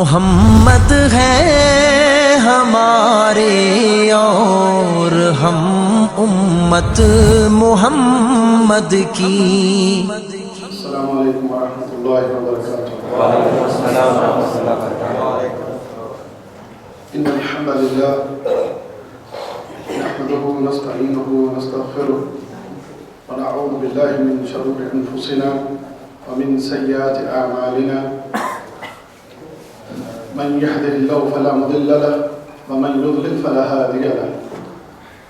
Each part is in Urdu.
محمد ہے ہمارے اور ہم امت محمد کی۔ السلام علیکم ورحمۃ اللہ وبرکاتہ۔ وعلیکم السلام ورحمۃ اللہ وبرکاتہ۔ ان الحمد للہ نحمده ونستعینه ونستغفره ونعوذ باللہ من شرور انفسنا ومن سیئات اعمالنا، من يهده الله فلا مضل له ومن يضلل فلا هادي له،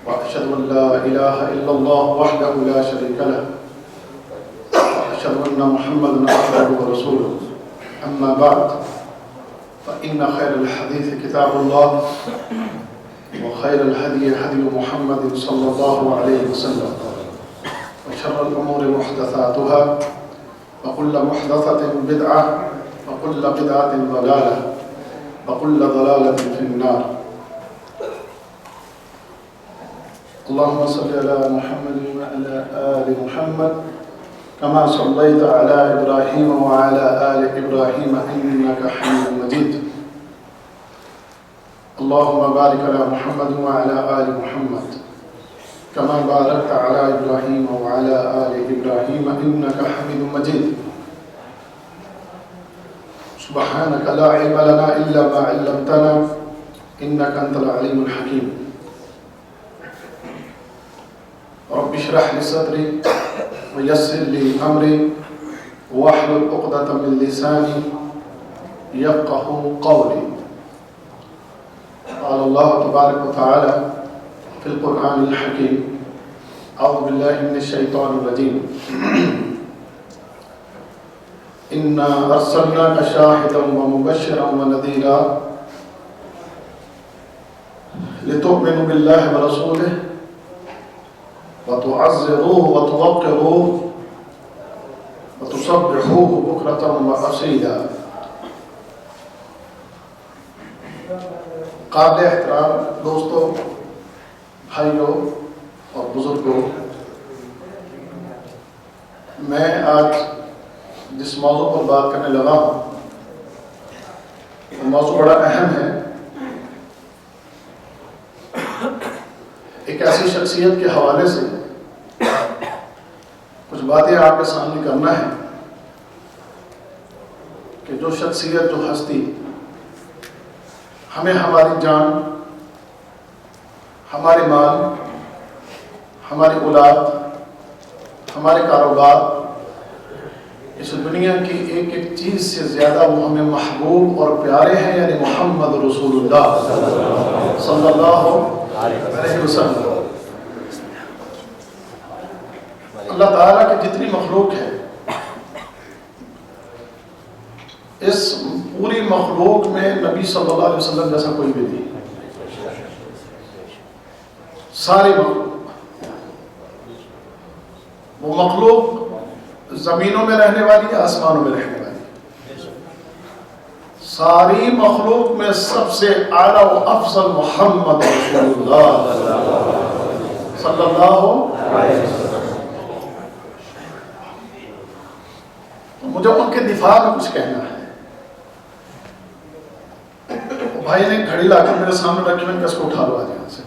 واشهد ان لا اله الا الله وحده لا شريك له، واشهد ان محمدا عبده ورسوله، اما بعد فان خير الحديث كتاب الله وخير الهدي هدي محمد صلى الله عليه وسلم، وشر الامور محدثاتها وكل محدثة بدعة وكل بدعة ضلالة وكل ضلالة في النار۔ اللهم صل على محمد وعلى آل محمد كما صليت على إبراهيم وعلى آل إبراهيم إنك حميد مجيد۔ اللهم بارك على محمد وعلى آل محمد كما باركت على إبراهيم وعلى آل إبراهيم إنك حميد مجيد۔ سبحانك لا علم لنا إلا ما علمتنا إنك أنت العليم الحكيم۔ رب اشرح لي صدري ويسر لي أمري واحلل عقدة من لساني يفقهوا قولي۔ قال الله تبارك وتعالى في القرآن الحكيم، أعوذ بالله من الشيطان الرجيم، إنا أرسلناك شاهدا ومبشرا ونذيرا لتؤمنوا بالله ورسوله وتعزروه وتوقروه وتسبحوه بكرة وأصيلا۔ قابل احترام دوستوں، بھائیوں اور بزرگوں، میں آج جس موضوع پر بات کرنے لگا ہوں وہ موضوع بڑا اہم ہے۔ ایک ایسی شخصیت کے حوالے سے کچھ باتیں آپ کے سامنے کرنا ہے کہ جو شخصیت، جو ہستی ہمیں ہماری جان، ہمارے مال، ہماری اولاد، ہمارے کاروبار، اس دنیا کی ایک ایک چیز سے زیادہ وہ ہمیں محبوب اور پیارے ہیں، یعنی محمد رسول اللہ صلی اللہ علیہ وسلم۔ اللہ تعالیٰ کی جتنی مخلوق ہے، اس پوری مخلوق میں نبی صلی اللہ علیہ وسلم جیسا کوئی بھی نہیں۔ ساری مخلوق، وہ مخلوق زمینوں میں رہنے والی ہے، آسمانوں میں رہنے والی، ساری مخلوق میں سب سے اعلیٰ و افضل محمد رسول اللہ صلی اللہ علیہ وسلم۔ تو مجھے ان کے دفاع میں کچھ کہنا ہے۔ بھائی نے گھڑی لا کر میرے سامنے رکھی، میں نے کہا اس کو اٹھا لو آج یہاں سے۔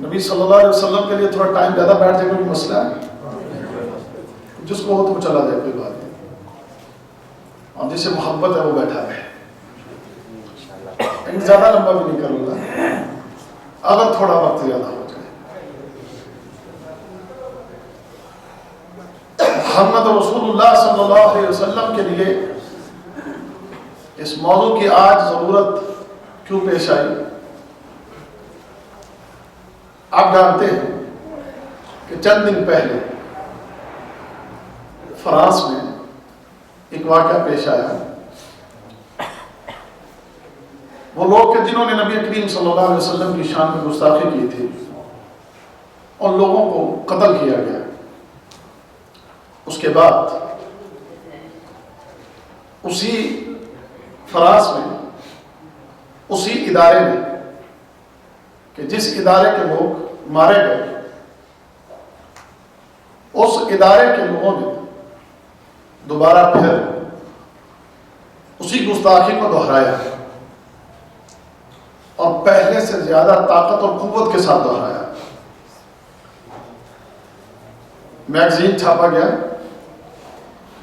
نبی صلی اللہ علیہ وسلم کے لیے تھوڑا ٹائم زیادہ بیٹھ جائے، کوئی مسئلہ ہے؟ جس کو ہو تو وہ چلا جائے، کوئی بات نہیں، اور جسے محبت ہے وہ بیٹھا ہے۔ لیکن زیادہ لمبا بھی نہیں کروں گا، اگر تھوڑا وقت زیادہ ہو جائے۔ محمد رسول اللہ صلی اللہ علیہ وسلم کے لیے اس موضوع کی آج ضرورت کیوں پیش آئی؟ آپ جانتے ہیں کہ چند دن پہلے فرانس میں ایک واقعہ پیش آیا۔ وہ لوگ کہ جنہوں نے نبی کریم صلی اللہ علیہ وسلم کی شان میں گستاخی کی تھی، اور لوگوں کو قتل کیا گیا۔ اس کے بعد اسی فرانس میں، اسی ادارے میں کہ جس ادارے کے لوگ مارے گئے، اس ادارے کے لوگوں نے دوبارہ پھر اسی گستاخی کو دہرایا اور پہلے سے زیادہ طاقت اور قوت کے ساتھ دہرایا. میگزین چھاپا گیا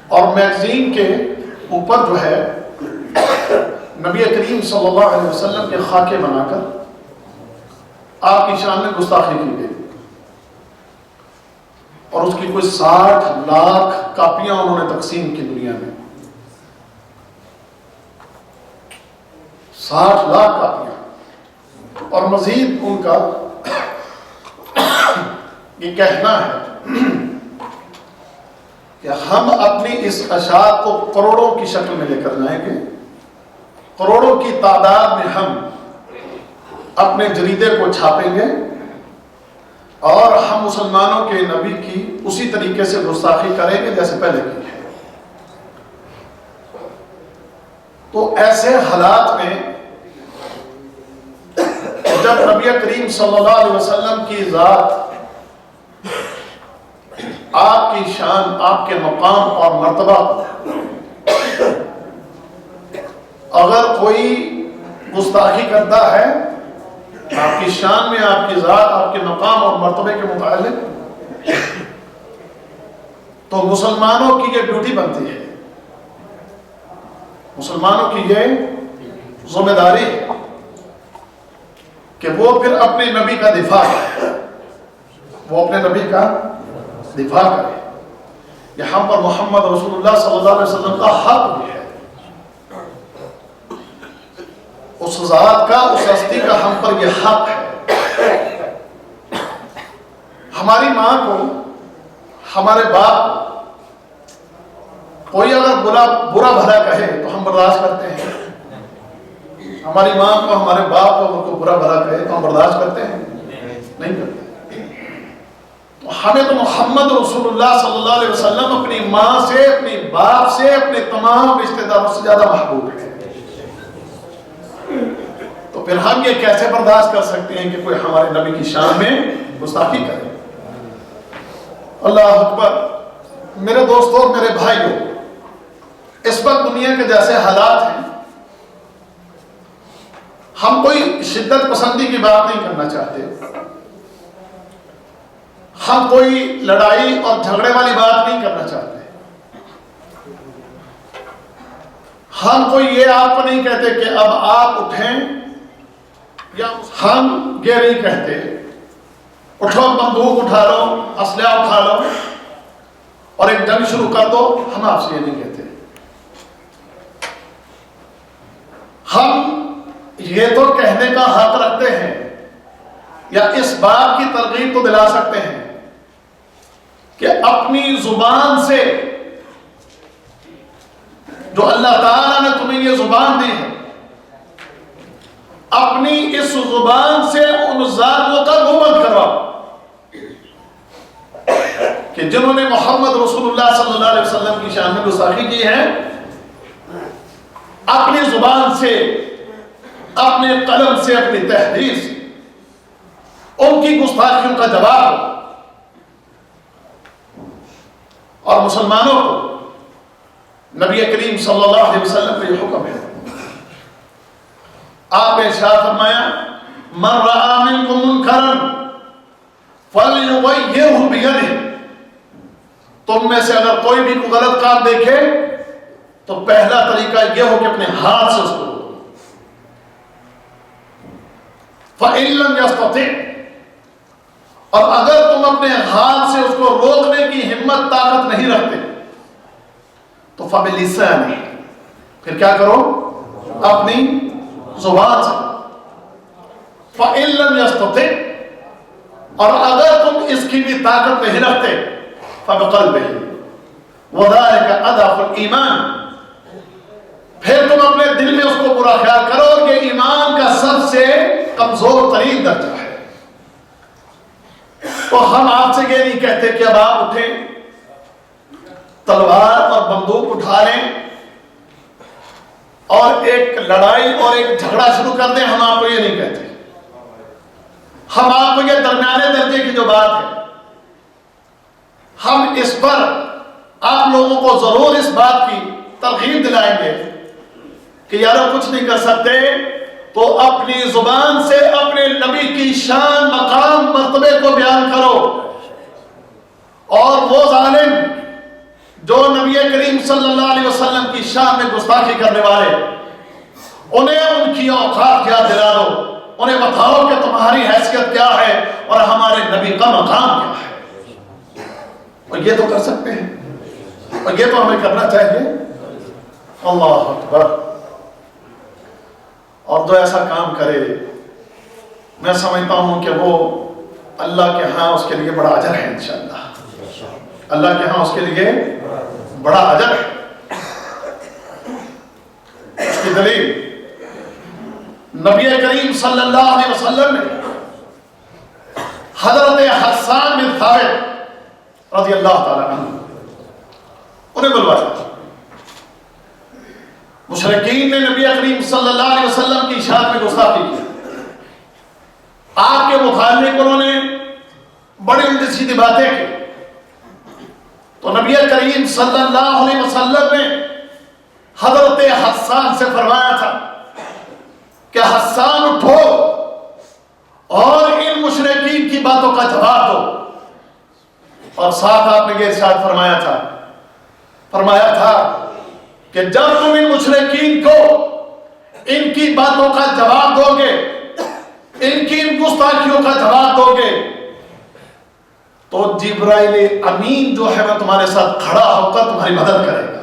اور میگزین کے اوپر جو ہے نبی کریم صلی اللہ علیہ وسلم کے خاکے بنا کر آپ کی شان میں گستاخی کی گئی اور اس کی کوئی 60 لاکھ کاپیاں انہوں نے تقسیم کی دنیا میں. 60 لاکھ کاپیاں. اور مزید ان کا یہ کہنا ہے کہ ہم اپنی اس اشاعت کو کروڑوں کی شکل میں لے کر جائیں گے. کروڑوں کی تعداد میں ہم اپنے جریدے کو چھاپیں گے اور ہم مسلمانوں کے نبی کی اسی طریقے سے گستاخی کریں گے جیسے پہلے کی ہے. تو ایسے حالات میں جب نبی کریم صلی اللہ علیہ وسلم کی ذات، آپ کی شان، آپ کے مقام اور مرتبہ، اگر کوئی گستاخی کرتا ہے آپ کی شان میں، آپ کی ذات، آپ کے مقام اور مرتبے کے متعلق، تو مسلمانوں کی یہ ڈیوٹی بنتی ہے، مسلمانوں کی یہ ذمہ داری ہے کہ وہ پھر اپنے نبی کا دفاع کرے، وہ اپنے نبی کا دفاع کرے. یہ ہم پر محمد رسول اللہ صلی اللہ علیہ وسلم کا حق بھی ہے، اس ذات کا، اس ہستی کا ہم پر یہ حق ہے. ہماری ماں کو، ہمارے باپ کو کوئی اگر برا بھلا کہے تو ہم برداشت کرتے ہیں. ہماری ماں کو، ہمارے باپ کو اگر کوئی برا بھلا کہے تو ہم برداشت کرتے ہیں؟ نہیں کرتے. تو ہمیں تو محمد رسول اللہ صلی اللہ علیہ وسلم اپنی ماں سے، اپنی باپ سے، اپنے تمام رشتہ داروں سے زیادہ محبوب ہے. تو پھر ہم یہ کیسے برداشت کر سکتے ہیں کہ کوئی ہمارے نبی کی شان میں گستاخی کرے؟ اللہ اکبر. میرے دوستوں اور میرے بھائیوں، اس وقت دنیا کے جیسے حالات ہیں، ہم کوئی شدت پسندی کی بات نہیں کرنا چاہتے، ہم کوئی لڑائی اور جھگڑے والی بات نہیں کرنا چاہتے، ہم کوئی یہ آپ کو نہیں کہتے کہ اب آپ اٹھیں، یا ہم یہ نہیں کہتے اٹھو بندوق اٹھا لو، اسلحہ اٹھا لو اور ایک جنگ شروع کر دو. ہم آپ سے یہ نہیں کہتے. ہم یہ تو کہنے کا حق رکھتے ہیں یا اس بات کی ترغیب تو دلا سکتے ہیں کہ اپنی زبان سے، جو اللہ تعالیٰ نے تمہیں یہ زبان دی ہے، اپنی اس زبان سے ان ظالموں کا غوبت کرواؤ کہ جنہوں نے محمد رسول اللہ صلی اللہ علیہ وسلم کی شان میں گستاخی کی ہے. اپنی زبان سے، اپنے قلم سے، اپنی تحریر سے ان کی گستاخیوں کا جواب ہو. اور مسلمانوں کو نبی کریم صلی اللہ علیہ وسلم کا یہ حکم ہے. آپ نے ارشاد فرمایا، من رأى منکم منکرا فلیغیرہ بیدہ. تم میں سے اگر کوئی بھی کوئی غلط کام دیکھے تو پہلا طریقہ یہ ہو کہ اپنے ہاتھ سے اس کو روکو. فإن لم يستطع، اور اگر تم اپنے ہاتھ سے اس کو روکنے کی ہمت، طاقت نہیں رکھتے تو فبلسانہ، پھر کیا کرو؟ اپنی زبان سے. فإن لم يستطع، اور اگر تم اس کی بھی طاقت نہیں رکھتے فبقلبہ وذلک اضعف الایمان، پھر تم اپنے دل میں اس کو برا خیال کرو اور یہ ایمان کا سب سے کمزور ترین درجہ ہے. تو ہم آپ سے یہ نہیں کہتے کہ اب آپ اٹھیں، تلوار اور بندوق اٹھا لیں اور ایک لڑائی اور ایک جھگڑا شروع کر دیں. ہم آپ کو یہ نہیں کہتے. ہم آپ کو یہ درمیانے درجے کی جو بات ہے، ہم اس پر آپ لوگوں کو ضرور اس بات کی ترغیب دلائیں گے کہ یارو کچھ نہیں کر سکتے تو اپنی زبان سے اپنے نبی کی شان مقام مرتبے کو بیان کرو. اور وہ ظالم جو نبی کریم صلی اللہ علیہ وسلم کی شان میں گستاخی کرنے والے، انہیں ان کی اوقات یاد دلا دو. انہیں بتاؤ کہ تمہاری حیثیت کیا ہے اور ہمارے نبی کا مقام کیا ہے. اور یہ تو کر سکتے ہیں، اور یہ تو ہمیں کرنا چاہیے. اللہ اکبر. اور جو ایسا کام کرے میں سمجھتا ہوں کہ وہ اللہ کے ہاں اس کے لیے بڑا اجر ہے. انشاءاللہ اللہ کے ہاں اس کے لیے بڑا اجر ہے. اس کی دلیل نبی کریم صلی اللہ علیہ وسلم نے حضرت حسان بن ثابت رضی اللہ تعالیٰ عنہ انہیں بلوایا. مشرکین نے نبی کریم صلی اللہ علیہ وسلم کی شان میں گستاخی کی. آپ کے مخالف انہوں نے بڑی الٹی سیدھی باتیں کی. تو نبی کریم صلی اللہ علیہ وسلم نے حضرت حسان سے فرمایا تھا کہ حسان اٹھو اور ان مشرکین کی باتوں کا جواب دو. اور ساتھ آپ نے یہ ارشاد فرمایا تھا کہ جب تم ان مشرکین کو ان کی باتوں کا جواب دو گے، ان کی ان گستاخیوں کا جواب دو گے، تو جبرائیل امین جو ہے وہ تمہارے ساتھ کھڑا ہو کر تمہاری مدد کرے گا.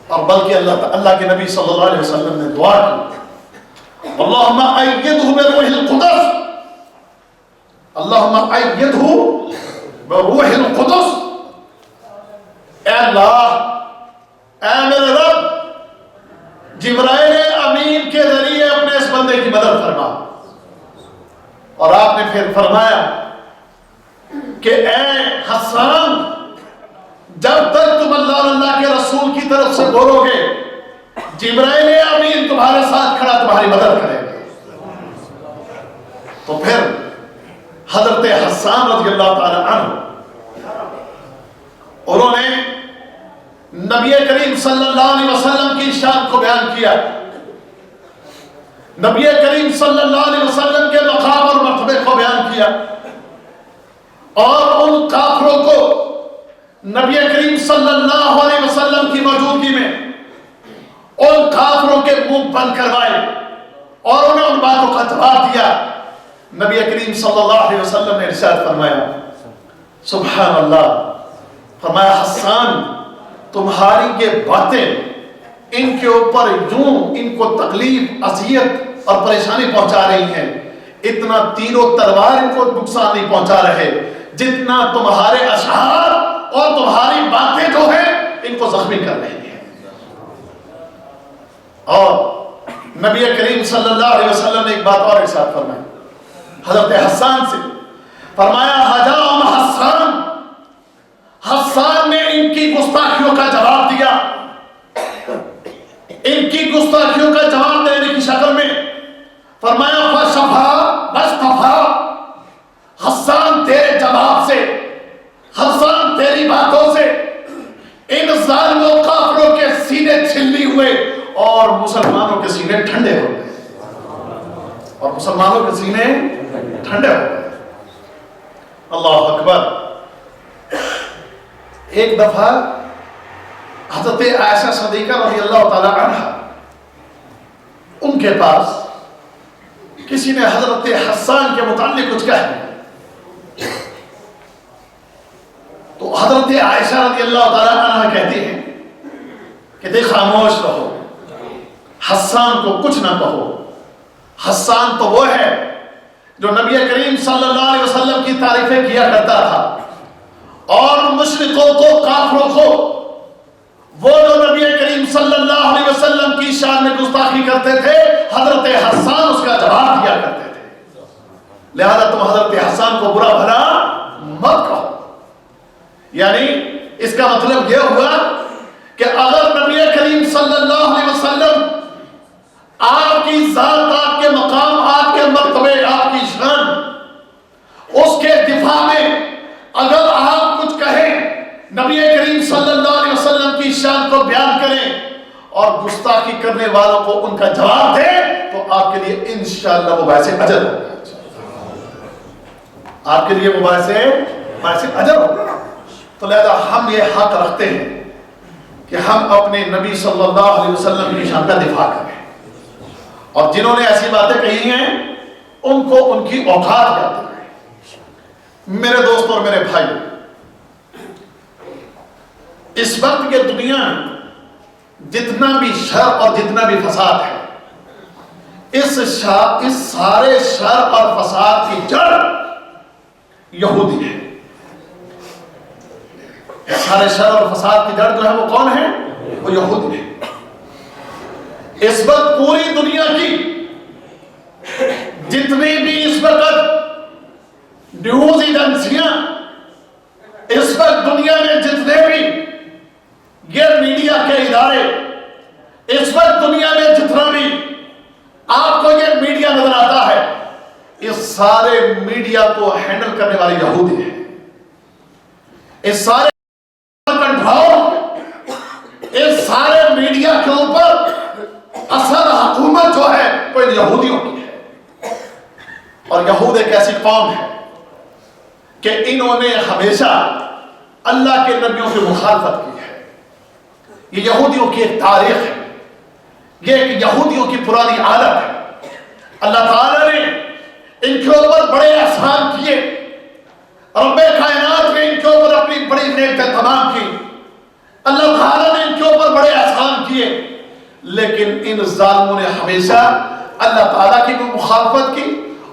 اور بلکہ اللہ کے نبی صلی اللہ علیہ وسلم نے دعا کی، اللہم ایدہ بروح القدس، اللہم ایدہ بروح القدس. اے اللہ، اے میرے رب، جبرائیل امین کے ذریعے اپنے اس بندے کی مدد فرما. اور آپ نے پھر فرمایا کہ اے حسان، جب تک تم اللہ کے رسول کی طرف سے بولو گے جبرائیل امین تمہارے ساتھ کھڑا تمہاری مدد کرے گا. تو پھر حضرت حسان رضی اللہ تعالی عنہ انہوں نے نبی کریم صلی اللہ علیہ وسلم کی شان کو بیان کیا، نبی کریم صلی اللہ علیہ وسلم کے مقام اور مرتبے کو بیان کیا، اور ان کافروں کو نبی کریم صلی اللہ علیہ وسلم کی موجودگی میں ان کافروں کے منہ بند کروائے اور انہیں ان باتوں کا جواب دیا. نبی کریم صلی اللہ علیہ وسلم نے ارشاد فرمایا، سبحان اللہ، فرمایا حسان تمہاری یہ باتیں ان کے اوپر یوں ان کو تکلیف، اذیت اور پریشانی پہنچا رہی ہیں، اتنا تیر و تلوار ان کو نقصان نہیں پہنچا رہے جتنا تمہارے اشعار اور تمہاری باتیں جو ہیں ان کو زخمی کر رہی ہیں. اور نبی کریم صلی اللہ علیہ وسلم نے ایک بات اور ارشاد فرمائی حضرت حسان سے، فرمایا حجام حسان، حسان نے ان کی گستاخیوں کا جواب دیا. ان کی گستاخیوں کا جواب دینے کی شکل میں فرمایا فشفا بشفا، حسان تیرے جواب سے، حسان تیری باتوں سے ان ظالم و کافروں کے سینے چھلنی ہوئے اور مسلمانوں کے سینے ٹھنڈے ہو گئے، اور مسلمانوں کے سینے ٹھنڈے ہو گئے. اللہ اکبر. ایک دفعہ حضرت عائشہ صدیقہ رضی اللہ تعالی عنہ ان کے پاس کسی نے حضرت حسان کے متعلق کچھ کہا، تو حضرت عائشہ رضی اللہ تعالی عنہ کہتی ہیں کہ دیکھ خاموش رہو، حسان کو کچھ نہ کہو. حسان تو وہ ہے جو نبی کریم صلی اللہ علیہ وسلم کی تعریفیں کیا کرتا تھا، اور مشرکوں کو، کافروں کو، وہ جو نبی کریم صلی اللہ علیہ وسلم کی شان میں گستاخی کرتے تھے حضرت حسان اس کا جواب دیا کرتے تھے. لہذا تم حضرت حسان کو برا بھلا مت کہو. یعنی اس کا مطلب یہ ہوا کہ اگر نبی کریم صلی اللہ علیہ وسلم آپ کی ذات، آپ کے مقام، آپ کے مرتبے، آپ کی شان، اس کے دفاع میں اگر آپ کچھ کہیں، نبی کریم صلی اللہ علیہ وسلم کی شان کو بیان کریں اور گستاخی کرنے والوں کو ان کا جواب دے تو آپ کے لیے انشاءاللہ وہ باعث اجر ہوگا، آپ کے لیے وہ باعث اجر ہوگا۔ تو لہذا ہم یہ حق رکھتے ہیں کہ ہم اپنے نبی صلی اللہ علیہ وسلم کی شان کا دفاع کریں، اور جنہوں نے ایسی باتیں کہی ہیں ان کو ان کی اوقات یاد دلائیں۔ میرے دوست اور میرے بھائی، اس وقت کے دنیا میں جتنا بھی شر اور جتنا بھی فساد ہے، اس سارے شر اور فساد کی جڑ یہودی ہے۔ سارے شر اور فساد کی جڑ جو ہے وہ کون ہے؟ وہ یہودی ہے۔ اس وقت پوری دنیا کی جتنی بھی اس وقت نیوز ایجنسیاں، اس وقت دنیا میں جتنے بھی یہ میڈیا کے ادارے، اس وقت دنیا میں جتنا بھی آپ کو یہ میڈیا نظر آتا ہے، اس سارے میڈیا کو ہینڈل کرنے والے یہودی ہیں۔ اس سارے اس سارے میڈیا کے اوپر اصل حکومت جو ہے وہ یہودیوں کی ہے، اور یہود ایک ایسی قوم ہے کہ انہوں نے ہمیشہ اللہ کے نبیوں کی مخالفت کی ہے۔ یہ یہودیوں کی ایک تاریخ ہے، یہ ایک یہودیوں کی پرانی عادت ہے۔ اللہ تعالیٰ نے ان کے اوپر بڑے احسان کیے، رب کائنات نے ان کے اوپر اپنی بڑی نعمتیں تمام کی، اللہ تعالیٰ نے ان کے اوپر بڑے احسان کیے، لیکن ان ظالموں نے ہمیشہ اللہ تعالیٰ کی بھی مخالفت کی،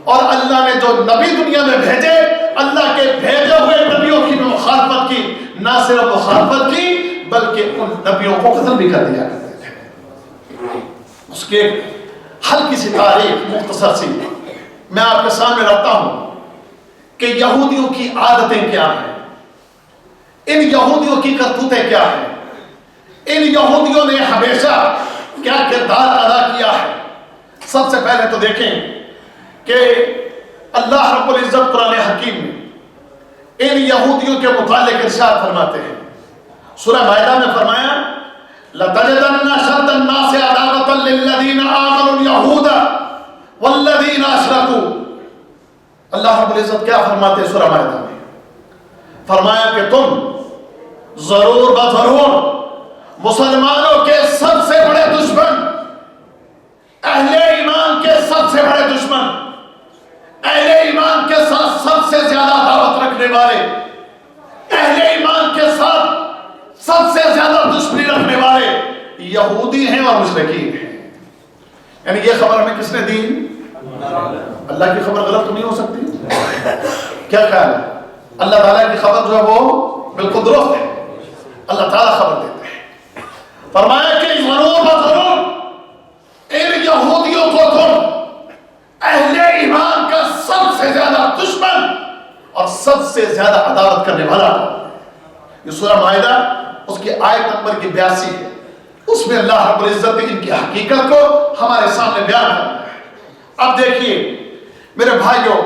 اور اللہ نے جو نبی دنیا میں بھیجے، اللہ کے بھیجے ہوئے نبیوں کی بھی مخالفت کی۔ نہ صرف مخالفت کی بلکہ ان نبیوں کو قتل بھی کر دیا کرتے تھے۔ اس کے ہلکی سی تاریخ مختصر سی میں آپ کے سامنے رکھتا ہوں کہ یہودیوں کی عادتیں کیا ہیں، ان یہودیوں کی کرتوتیں کیا ہیں، ان یہودیوں نے ہمیشہ کیا کردار ادا کیا ہے۔ سب سے پہلے تو دیکھیں کہ اللہ رب العزت قرآن حکیم میں ان یہودیوں کے متعلق ارشاد فرماتے ہیں۔ سورہ مائدہ میں فرمایا لَتَجِدَنَّ أَشَدَّ النَّاسِ عَدَاوَةً لِلَّذِينَ آمَنُوا الْيَهُودَ وَالَّذِينَ أَشْرَكُوا۔ اللہ رب العزت کیا فرماتے ہیں سورہ مائدہ میں؟ فرمایا کہ تم ضرور بضرور مسلمانوں کے سب سے بڑے دشمن، اہل ایمان کے سب سے بڑے دشمن، اہل ایمان کے ساتھ سب سے زیادہ دعوت رکھنے والے، اہل ایمان کے ساتھ سب سے زیادہ دشمنی رکھنے والے یہودی ہیں اور مشرکین ہیں۔ یعنی یہ خبر ہمیں کس نے دی؟ اللہ کی خبر غلط تو نہیں ہو سکتی؟ کیا خیال ہے؟ اللہ تعالیٰ کی خبر جو ہے وہ بالکل درست ہے، اللہ تعالیٰ خبر دیتے ہیں۔ فرمایا کہ ضرور بضرور ان یہودیوں کو تم اہل ایمان کا سب سے زیادہ دشمن اور سب سے زیادہ عداوت کرنے والا۔ یہ سورہ مائدہ اس کی آیت نمبر کی 82 ہے، اس میں اللہ رب العزت نے ان کی حقیقت کو ہمارے سامنے بیان کرنا ہے۔ اب دیکھیے میرے بھائیوں،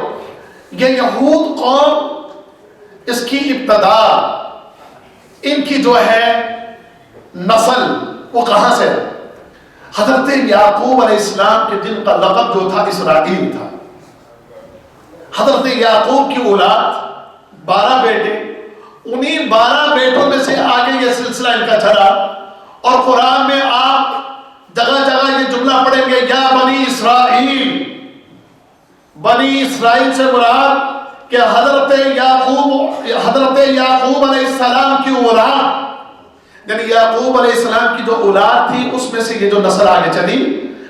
یہ یہود قوم، اس کی ابتدا، ان کی جو ہے نسل وہ کہاں سے ہے؟ حضرت یعقوب علیہ السلام کے جن کا لقب جو تھا اسرائیل تھا۔ حضرت یعقوب کی اولاد 12 بیٹے، انہی 12 بیٹوں میں سے آگے یہ سلسلہ ان کا چلا، اور قرآن میں آپ جگہ جگہ یہ جملہ پڑھیں گے یا بنی اسرائیل۔ بنی اسرائیل سے مراد کہ حضرت یعقوب علیہ السلام کی اولاد، یعنی یعقوب علیہ السلام کی جو اولاد تھی اس میں سے یہ جو نسل آگے چلی،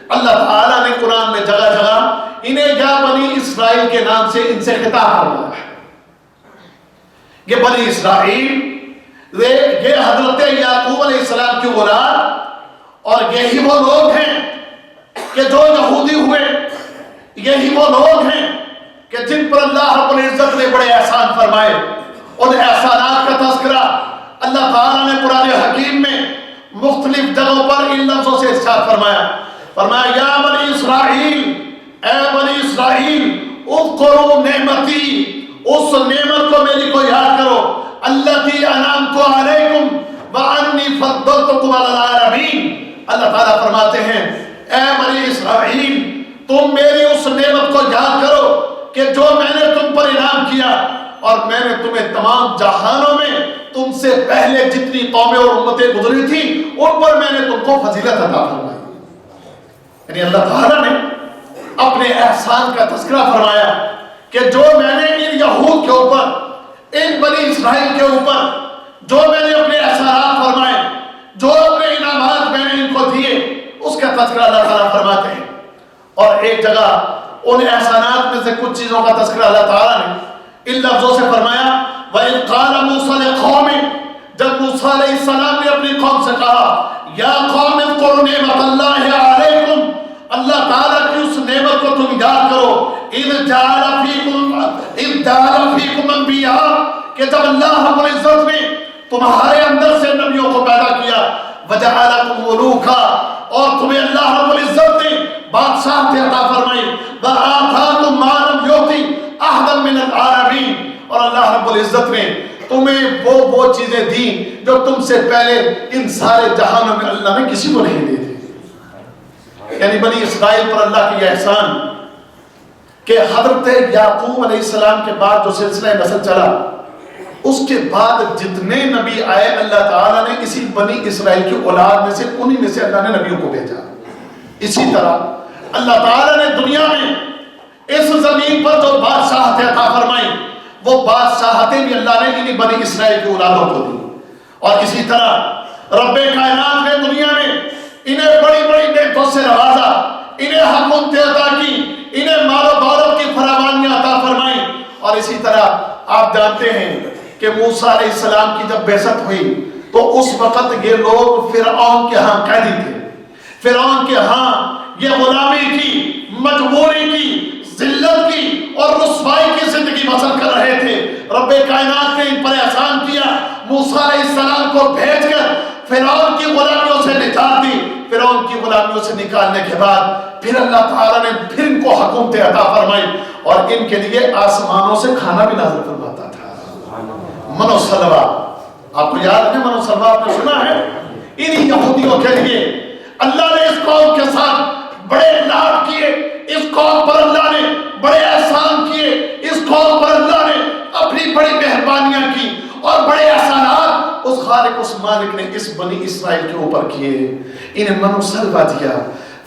اللہ تعالیٰ نے قرآن میں جگہ جگہ انہیں یا بنی اسرائیل کے نام سے ان سے خطاب فرمایا ہے۔ یہ بنی اسرائیل یہ حضرت یعقوب علیہ السلام کی اولاد، اور یہی وہ لوگ ہیں کہ جو یہودی ہوئے، یہی وہ لوگ ہیں کہ جن پر اللہ رب العزت نے بڑے احسان فرمائے۔ ان احسانات کا تذکرہ اللہ تعالیٰ نے قرآن حکیم میں مختلف جگہوں پر ان لفظوں سے ارشاد فرمایا۔ فرمایا یا بنی اسرائیل، اے بنی اسرائیل، اذکروا نعمتی، اس نعمت کو میری کو یاد کرو، التی انعمت علیکم وانی فضلتکم علی العالمین، اللہ تعالیٰ فرماتے ہیں اے بنی اسرائیل تم میری اس نعمت کو یاد کرو کہ جو میں نے تم پر انعام کیا، اور میں نے تمہیں تمام جہانوں میں تم سے پہلے جتنی قومیں اور امتیں گزری تھیں ان پر میں نے تم کو فضیلت عطا فرمائی۔ یعنی اللہ تعالیٰ نے اپنے احسان کا تذکرہ فرمایا کہ جو میں نے ان یہود کے اوپر، ان بنی اسرائیل کے اوپر جو میں نے اپنے احسانات فرمائے، جو اپنے انعامات میں نے ان کو دیے، اس کا تذکرہ اللہ تعالیٰ فرماتے ہیں۔ اور ایک جگہ ان احسانات میں سے کچھ چیزوں کا تذکرہ اللہ تعالیٰ نے ان لفظوں سے فرمایا وَإِذْ قَالَ مُوسَىٰ لِقَوْمِهِ، جب موسیٰ علیہ السلام نے اپنی قوم سے کہا یا قوم اذکروا نعمت اللہ علیکم، اللہ تعالیٰ کی اس نعمت کو تم یاد کرو، اذ جعل فیکم انبیاء، کہ جب اللہ رب العزت نے تمہارے اندر سے نبیوں کو پیدا کیا، وجعلکم ملوکا، اور تمہیں اللہ رب العزت نے بادشاہت عطا فرمائی، وآتاکم ما لم یؤتی احدا من العالمین، اور اللہ رب العزت نے تمہیں وہ چیزیں دیں جو تم سے پہلے ان سارے جہانوں میں اللہ نے کسی کو نہیں دی تھی۔ یعنی بنی اسرائیل پر اللہ کی احسان کہ حضرت یعقوب علیہ السلام کے بعد جو سلسلہ نسل چلا، اس کے بعد جتنے نبی آئے اللہ تعالیٰ نے اسی بنی اسرائیل کی اولاد میں سے انہی میں سے اللہ نے نبیوں کو بھیجا۔ اسی طرح اللہ تعالیٰ نے دنیا میں اس زمین پر جو بادشاہتیں عطا فرمائی، وہ بادشاہتیں بھی اللہ نے انہی بنی اسرائیل کی اولادوں کو دی۔ اور اسی طرح رب کائنات نے دنیا میں انہیں بڑی بڑی نعمتوں سے نوازا، انہیں حکومتیں عطا کی، انہیں مال و دولت کی فراوانیاں عطا فرمائی۔ اور اسی طرح آپ جانتے ہیں کہ موسیٰ علیہ السلام کی جب بعثت ہوئی تو اس وقت یہ لوگ فرعون کے ہاں قیدی تھے، فرعون کے ہاں یہ غلامی کی، مجبوری کی، ذلت کی اور رسوائی کی زندگی بسر کر رہے تھے۔ رب کائنات نے ان پر احسان کیا، موسیٰ علیہ السلام کو بھیج کر فرعون کی غلامیوں سے نجات دی۔ فرعون کی غلامیوں سے نکالنے کے بعد پھر اللہ تعالیٰ نے پھر ان کو حکومتیں عطا فرمائی، اور ان کے لیے آسمانوں سے کھانا بھی نازل فرماتا تھا۔ من و سلوہ، آپ کو یاد ہے من و سلوہ آپ نے سنا ہے؟ انہی یہودیوں کے لیے اللہ نے اس قوم کے ساتھ بڑے لاڈ کیے، اس قوم پر اللہ نے بڑے احسان کیے، اس قوم پر اللہ نے اپنی بڑی مہربانیاں کی اور بڑے احسانات اس خالق اس مالک نے اس بنی اسرائیل کے اوپر کیے۔ انہیں من و سلوہ دیا،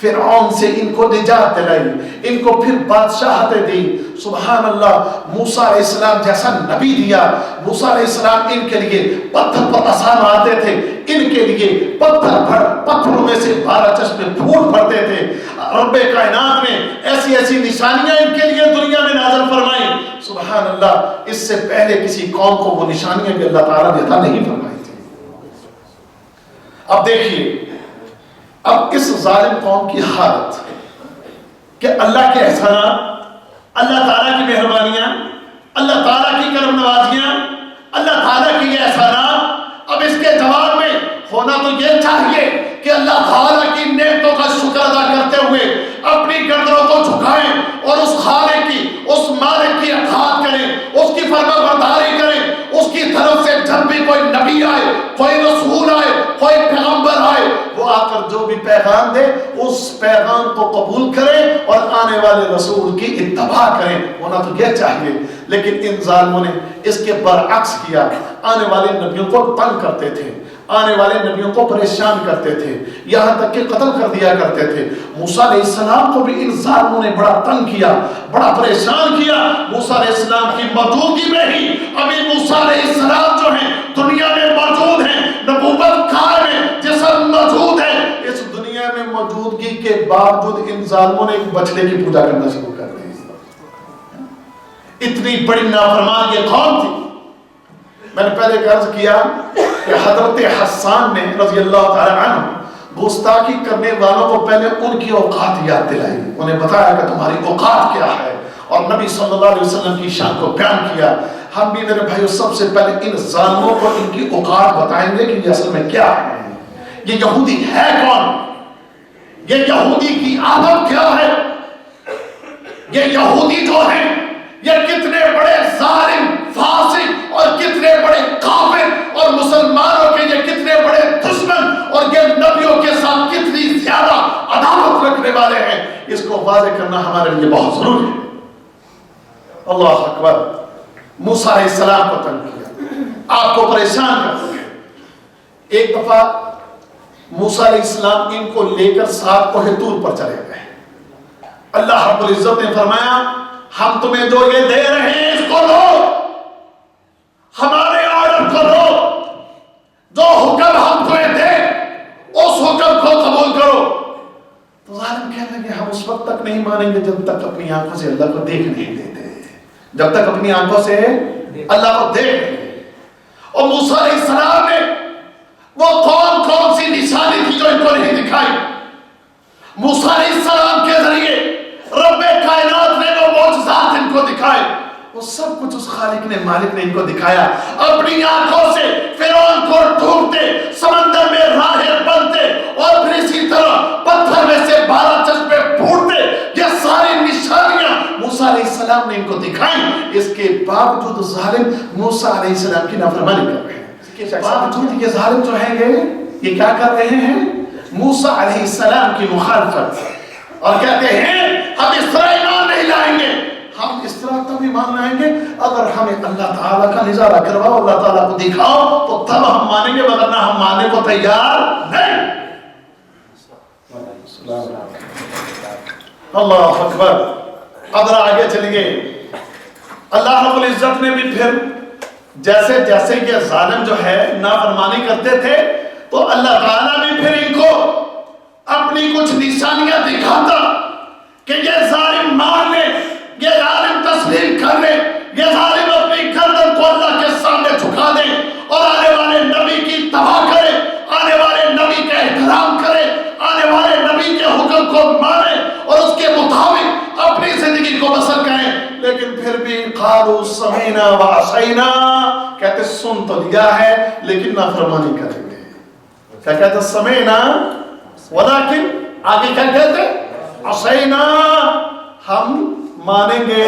فرعون سے ان کو نجات دلائی، ان کو پھر بادشاہتیں دی۔ سبحان اللہ، موسیٰ علیہ السلام جیسا نبی دیا۔ موسیٰ علیہ السلام ان کے لیے پتھر پر آسان آتے تھے، ان کے لیے پتھروں میں سے 12 چشمے پھوٹ پڑتے تھے۔ رب کائنات نے ایسی ایسی نشانیاں ان کے لیے دنیا میں نازل فرمائی، سبحان اللہ، اس سے پہلے کسی قوم کو وہ نشانیاں بھی اللہ تعالیٰ نے عطا نہیں فرمائی تھی۔ اب دیکھیے اب اس ظالم قوم کی حالت کہ اللہ کے احسانات، اللہ تعالیٰ کی مہربانیاں، اللہ تعالیٰ کی کرم نوازیاں، اللہ تعالیٰ کی یہ احسانات، اب اس کے جواب میں ہونا تو یہ چاہیے کہ اللہ تعالیٰ کی نعمتوں کا شکر ادا کرتے ہوئے اپنی گردنوں کو جھکائیں اور اس خالق کی، اس مالک کی اطاعت کریں، اس کی فرما برداری کریں، اس کی طرف سے جب بھی کوئی نبی آئے، کوئی رسول آئے، کوئی پیغمبر آئے، وہ آ کر جو بھی پیغام دے اس پیغام کو قبول کریں اور آنے والے رسول کی اتباع کریں، ہونا تو یہ چاہیے۔ لیکن ان ظالموں نے اس کے برعکس کیا، آنے والے نبیوں کو تنگ کرتے تھے، آنے والے نبیوں کو پریشان کرتے تھے، یہاں تک کہ قتل کر دیا کرتے تھے۔ موسیٰ علیہ السلام کو بھی ان ظالموں نے بڑا تنگ کیا، بڑا پریشان کیا۔ موسیٰ علیہ السلام کی موجودگی میں ہی ابھی موسیٰ علیہ السلام جو ہیں دنیا میں موجود ہیں، نبوت قائم ہے، جسم موجود ہے۔ اس دنیا میں موجودگی کے باوجود ان ظالموں نے ایک بچڑے کی پوجا کرنا شروع کر دی۔ اتنی بڑی نافرمان یہ قوم تھی۔ میں نے پہلے عرض کیا کہ حضرت حسان نے رضی اللہ تعالی عنہ گستاخی کرنے والوں کو پہلے ان کی اوقات یاد دلائی، انہیں بتایا کہ تمہاری اوقات کیا ہے، اور نبی صلی اللہ علیہ وسلم کی شان کو بیان کیا۔ ہم بھی میرے بھائیو سب سے پہلے ان ظالموں کو ان کی اوقات بتائیں گے کہ یہ اصل میں کیا ہے، یہ یہودی ہے کون، یہ یہودی کی عادت کیا ہے، یہ یہودی جو ہے یہ کتنے بڑے ظالم، فاسق اور کتنے بڑے کافر، اور مسلمانوں کے یہ کتنے بڑے دشمن، اور یہ نبیوں کے ساتھ کتنی واضح کرنا ہمارے لیے بہت ضروری ہے۔ اللہ اکبر، موسیٰ علیہ السلام کو تنگ کیا، آپ کو پریشان کر دیا۔ ایک دفعہ موسیٰ علیہ السلام ان کو لے کر ساتھ کوہ طور پر چلے گئے۔ اللہ رب العزت نے فرمایا ہم تمہیں جو یہ دے رہے ہیں اس کو لو، ہمارے آرڈر کو لو، جو حکم ہم تمہیں دیں اس حکم کو قبول کرو۔ تو ظالم کہنے لگے ہم اس وقت تک نہیں مانیں گے جب تک اپنی آنکھوں سے اللہ کو دیکھ نہیں لیتے، جب تک اپنی آنکھوں سے اللہ کو دیکھ نہیں لیتے۔ اور موسیٰ علیہ السلام نے وہ کون سی نشانی تھی جو ان کو نہیں دکھائی؟ موسیٰ علیہ السلام کے ذریعے رب کائنات نے وہ معجزات ان کو دکھائے، وہ سب کچھ اس خالق نے، مالک نے ان کو دکھایا۔ اپنی آنکھوں سے فرعون کو ڈوبتے، سمندر میں راہیں بنتے، اور پھر اسی طرح پتھر میں سے 12 چشمے پھوٹتے، یہ ساری نشانیاں موسیٰ علیہ السلام نے ان کو دکھائیں۔ اس کے باوجود ظالم موسیٰ علیہ السلام کی نافرمانی کر رہے ہیں۔ اس کے باوجود یہ ظالم جو ہیں یہ کیا کر رہے ہیں؟ موسیٰ علیہ السلام کی مخالفت، اور کہتے ہیں ہم اس طرح ایمان نہیں لائیں گے، ہم اس طرح تب ایمان لائیں گے اگر ہمیں اللہ تعالیٰ کا نظارہ کرواؤ، اللہ تعالیٰ کو دکھاؤ، تو تب ہم مانیں گے، ورنہ ہم ماننے کو تیار نہیں۔ اللہ اکبر۔ اب آگے چلیے، اللہ رب العزت نے بھی پھر جیسے جیسے یہ ظالم جو ہے نافرمانی کرتے تھے تو اللہ تعالیٰ بھی پھر ان کو اپنی کچھ نشانیاں دکھاتا کہ یہ ظالم مان لے، یہ ظالم تسلیم کر لے، یہ ظالم اپنی گردن کو اللہ کے سامنے جھکا دے اور آنے والے نبی کی تباہ کرے، آنے والے نبی کا احترام کرے، آنے والے نبی کے حکم کو مانے اور اس کے مطابق اپنی زندگی کو بسر کریں۔ لیکن پھر بھی قالوا سمعنا وعصینا، کہتے سن تو لیا ہے لیکن نافرمانی کریں گے۔ کیا کہتے سمعنا ولیکن آگے کیا کہتے عصینا، ہم مانیں گے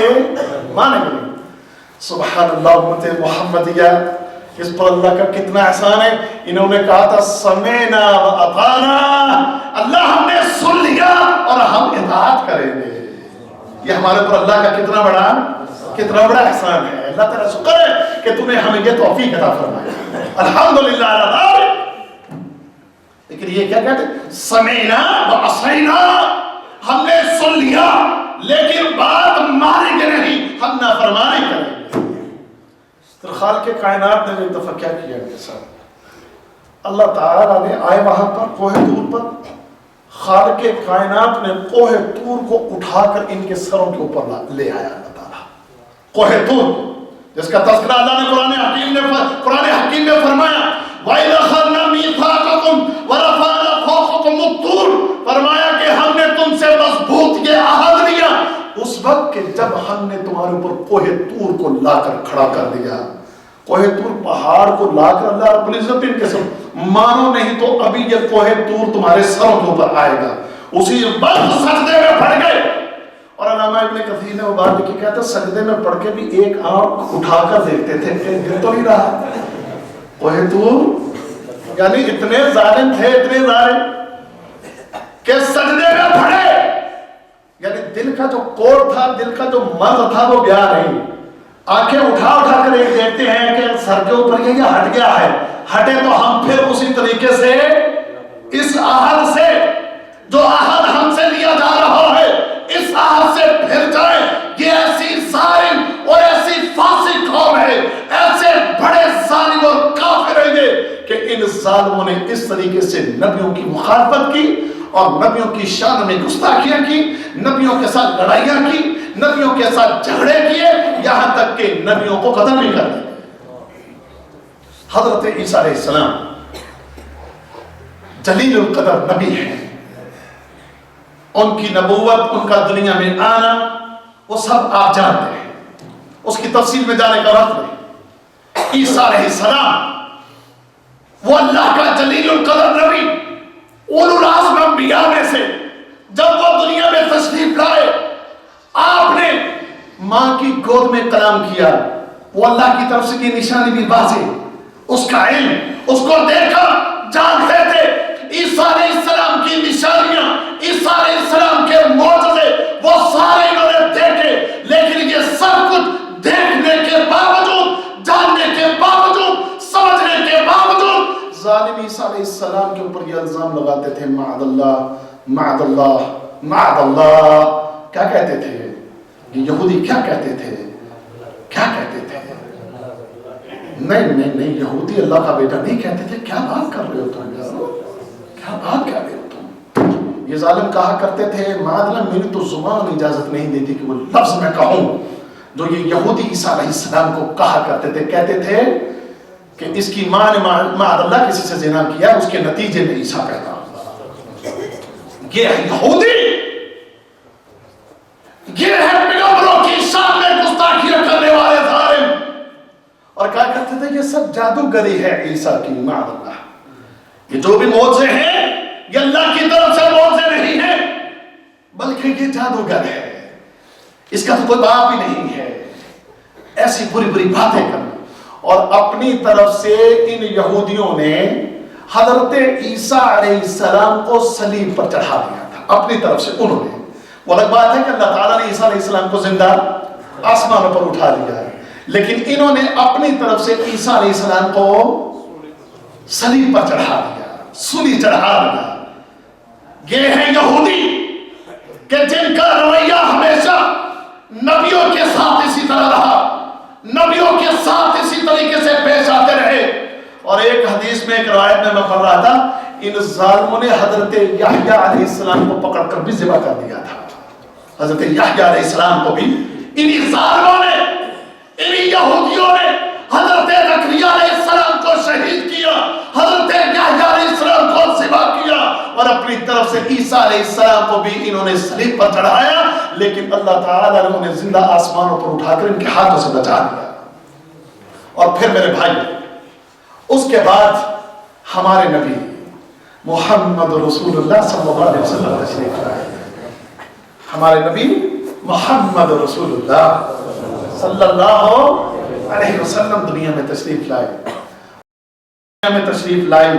مانیں گے۔ سبحان اللہ، امت محمدیہ، اس پر اللہ کا کتنا احسان ہے۔ انہوں نے کہا تھا سمعنا واطعنا، اللہ ہم نے سن لیا اور ہم اطاعت کریں گے۔ یہ ہمارے پر اللہ کا کتنا بڑا احسان ہے۔ اللہ تعالیٰ شکر ہے کہ تم نے ہمیں یہ توفیق عطا فرمایا، الحمدللہ علی ذلک۔ لیکن یہ کیا کہتے ہیں سمعنا وعصینا، ہم نے سن لیا لیکن بات مانیں گے نہیں، ہم نافرمانی کریں گے۔ پھر خالق کائنات نے ایک دفعہ کیا کیا ان کے ساتھ؟ اللہ تعالیٰ نے آئے وہاں پر کوہ طور پر، خالق کائنات نے کوہ طور کو اٹھا کر ان کے سروں کے اوپر لے آیا۔ اللہ تعالیٰ کوہ طور جس کا تذکرہ اللہ نے قرآن حکیم میں فرمایا وَإِذْ أَخَذْنَا مِيثَاقَكُمْ وَرَفَعْنَا فَوْقَكُمُ الطُّورَ، فرمایا کہ ہم نے تم سے مضبوط یہ عہد لیا اس وقت کہ جب ہم نے تمہارے اوپر کوہ طور کو لا کر کھڑا کر دیا۔ کوہ طور پہاڑ کو لا کر اللہ رب العزت ان کے سب مانو نہیں تو ابھی یہ کوہ طور تمہارے سروں کے اوپر آئے گا۔ اسی وقت سجدے میں پڑ گئے، اور علامہ ابن کثیر نے وہ بات لکھی، کہتا سجدے میں پڑھ کے بھی ایک آنکھ اٹھا کر دیکھتے تھے کہ گر تو نہیں رہا۔ کوہ طور یعنی اتنے ظالم تھے، اتنے ظالم کہ سجدے میں پڑے، یعنی دل کا جو کوڑ تھا، دل کا جو مرض تھا وہ گیا نہیں۔ آنکھیں اٹھا کر ایک دیکھتے ہیں کہ سر کے اوپر یہ ہٹ گیا ہے، ہٹے تو ہم پھر اسی طریقے سے اس عہد سے جو عہد ہم سے لیا جا رہا ہے اس عہد سے پھر جائیں۔ یہ ایسی ظالم اور ایسی فاسق قوم ہے، ایسے بڑے ظالم اور کافر ہیں کہ ان ظالموں نے اس طریقے سے نبیوں کی مخالفت کی اور نبیوں کی شان میں گستاخیاں کی، نبیوں کے ساتھ لڑائیاں کی، نبیوں کے ساتھ جھگڑے کیے، یہاں تک کہ نبیوں کو قتل بھی کر دیا۔ حضرت عیسیٰ علیہ السلام جلیل القدر نبی ہیں، ان کی نبوت، ان کا دنیا میں آنا وہ سب آپ جانتے ہیں، اس کی تفصیل میں جانے کا وقت نہیں۔ عیسیٰ علیہ السلام وہ اللہ کا جلیل القدر نبی، اولو العزم انبیاء میں سے، جب وہ دنیا میں تشریف لائے آپ نے ماں کی گود میں کلام کیا، وہ اللہ کی طرف سے کی نشانی بھی واضح، اس کا علم، اس کو دیکھا جانتے تھے۔ عیسیٰ علیہ السلام کی نشانیاں، عیسیٰ علیہ السلام کے معجزے علیہ السلام کے اوپر یہ الزام لگاتے تھے معاذ اللہ معاذ اللہ معاذ اللہ. کیا کہتے تھے یہ یہودی؟ کیا کہتے تھے؟ کیا کہتے تھے؟ نہیں یہودی اللہ کا بیٹا نہیں کہتے تھے. کیا بات کر رہے ہو تم یار؟ کیا بات کر رہے ہو تم؟ یہ ظالم کہا کرتے تھے معاذ اللہ میری تو زبان اجازت نہیں دیتی کہ وہ لفظ میں کہوں جو یہ یہودی عیسیٰ علیہ السلام کو کہا کرتے تھے. کہتے تھے کہ اس کی ماں نے معاذ اللہ کسی سے زنا کیا، اس کے نتیجے میں عیسیٰ پیدا ہوا. یہ ہے یہودی، یہ ہے پیغمبروں کی شان میں گستاخیاں کرنے والے ظالم. اور کہا کرتے تھے یہ سب جادوگری ہے عیسیٰ کی معاذ اللہ. یہ جو بھی معجزے ہیں یہ اللہ کی طرف سے معجزے نہیں ہیں بلکہ یہ جادوگر ہے، اس کا تو کوئی باپ ہی نہیں ہے. ایسی بری بری باتیں کرنا. اور اپنی طرف سے ان یہودیوں نے حضرت عیسیٰ علیہ السلام کو صلیب پر چڑھا دیا تھا. اپنی طرف سے انہوں نے. وہ الگ بات ہے کہ اللہ تعالیٰ نے عیسیٰ علیہ السلام کو زندہ آسمانوں پر اٹھا دیا ہے، لیکن انہوں نے اپنی طرف سے عیسیٰ علیہ السلام کو صلیب پر چڑھا دیا، سولی چڑھا دیا. یہ ہے یہودی کہ جن کا رویہ ہمیشہ نبیوں کے ساتھ اسی طرح رہا، نبیوں کے ساتھ اسی طریقے سے پیش آتے رہے. اور ایک حدیث میں ایک روایت میں پڑھ رہا تھا ان ظالموں نے حضرت یحییٰ علیہ السلام کو پکڑ کر بھی ذبح کر دیا تھا. حضرت یحییٰ علیہ السلام کو بھی انہی ظالموں نے، انہی یہودیوں نے حضرت زکریا علیہ السلام کو شہید کیا، حضرت یحییٰ علیہ السلام کو ذبح کیا، اور اپنی طرف سے عیسیٰ علیہ السلام کو بھی انہوں نے صلیب پر چڑھایا. لیکن اللہ تعالیٰ نے انہیں زندہ آسمانوں پر اٹھا کر ان کے ہاتھوں سے بچا دیا. اور پھر میرے بھائی اس کے بعد ہمارے نبی محمد رسول اللہ صلی اللہ علیہ وسلم تشریف لائے. ہمارے نبی محمد رسول اللہ صلی اللہ علیہ وسلم دنیا میں تشریف لائے. دنیا میں تشریف لائی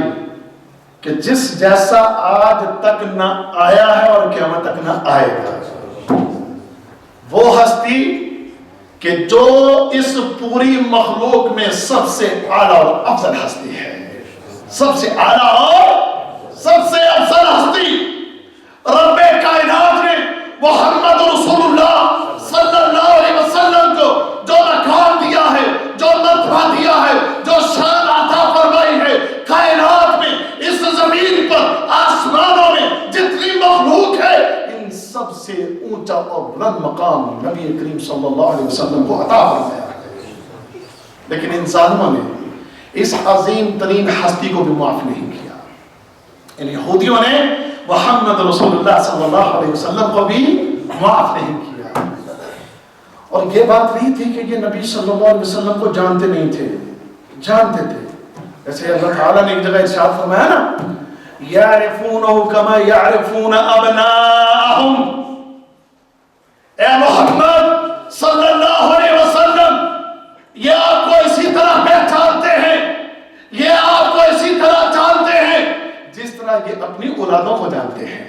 کہ جس جیسا آج تک نہ آیا ہے اور قیامت تک نہ آئے گا. وہ ہستی کہ جو اس پوری مخلوق میں سب سے اعلیٰ اور افضل ہستی ہے، سب سے اعلیٰ اور سب سے افضل ہستی. رب کائنات نے محمد رسول اللہ صلی اللہ علیہ وسلم کو جو مقام دیا ہے، جو مرتبہ دیا ہے، جو شان عطا فرمائی ہے کائنات میں، اس زمین پر، آسمانوں میں جتنی مخلوق ہے، ان سب سے اونچا اور بلند مقام نبی کریم صلی اللہ علیہ وسلم کو عطا فرمایا. لیکن ان ظالموں نے اس عظیم ترین ہستی کو بھی معاف نہیں کیا. ان یہودیوں نے محمد رسول اللہ صلی اللہ علیہ وسلم کو بھی معاف نہیں کیا. اور یہ بات نہیں تھی کہ یہ نبی صلی اللہ علیہ وسلم کو جانتے نہیں تھے، جانتے تھے. جیسے اللہ تعالیٰ نے ایک جگہ ارشاد فرمایا نا یعرفونہ کما یعرفون ابناءہم. اے محمد صلی اللہ علیہ وسلم یہ آپ کو اسی طرح پہچانتے ہیں، یہ آپ کو اسی طرح جانتے ہیں جس طرح یہ اپنی اولادوں کو جانتے ہیں،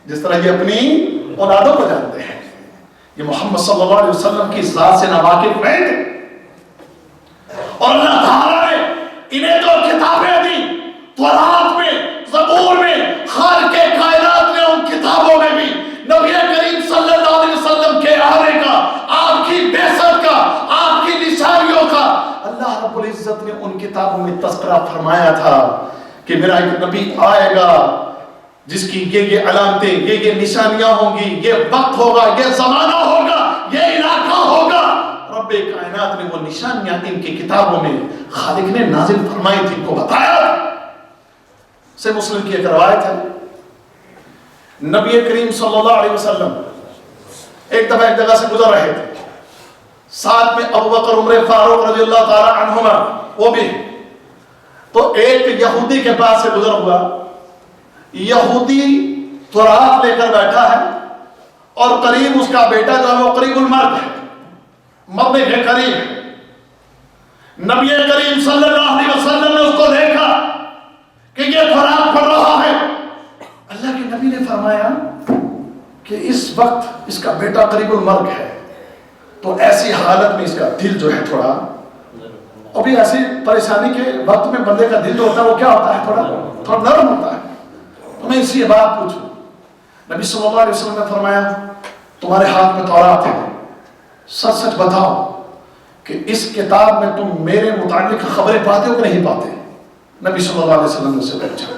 جس طرح یہ اپنی اولادوں کو جانتے ہیں. یہ محمد صلی اللہ علیہ وسلم کی ذات سے ناواقف نہیں تھے. اور اللہ تعالیٰ نے انہیں جو کتابیں دی تورات میں، زبور میں، خالق کائنات نے ان کتابوں میں بھی نبی کریم صلی اللہ علیہ وسلم کے آنے کا، آپ کی بعثت کا، آپ کی نشانیوں کا اللہ رب العزت نے ان کتابوں میں تذکرہ فرمایا تھا کہ میرا ایک نبی آئے گا جس کی یہ علامتیں، یہ نشانیاں ہوں گی، یہ وقت ہوگا، یہ زمانہ ہوگا، یہ علاقہ ہوگا. رب کائنات نے وہ نشانیاں ان کی کتابوں میں خالق نے نازل فرمائی تھی، کو بتایا. سے مسلم کی ایک روایت ہے نبی کریم صلی اللہ علیہ وسلم ایک دفعہ ایک جگہ سے گزر رہے تھے، ساتھ میں ابو بکر عمر فاروق رضی اللہ تعالی عنہما وہ بھی. تو ایک یہودی کے پاس سے گزر ہوا. یہودی تورات لے کر بیٹھا ہے اور قریب اس کا بیٹا جو ہے وہ قریب المرگ ہے، مرنے کے قریب ہے. نبی کریم صلی اللہ علیہ وسلم نے اس کو دیکھا کہ یہ تورات پڑھ رہا ہے. اللہ کے نبی نے فرمایا کہ اس وقت اس کا بیٹا قریب المرگ ہے، تو ایسی حالت میں اس کا دل جو ہے تھوڑا اور بھی ایسی پریشانی کے وقت میں بندے کا دل جو ہوتا ہے وہ کیا ہوتا ہے؟ تھوڑا نرم ہوتا ہے. تو میں اسی بات پوچھوں. نبی صلی اللہ علیہ وسلم نے فرمایا تمہارے ہاتھ میں تورات ہے، سچ سچ بتاؤ کہ اس کتاب میں تم میرے متعلق خبریں پاتے ہو کہ نہیں پاتے؟ نبی صلی اللہ علیہ وسلم نے سے پوچھا.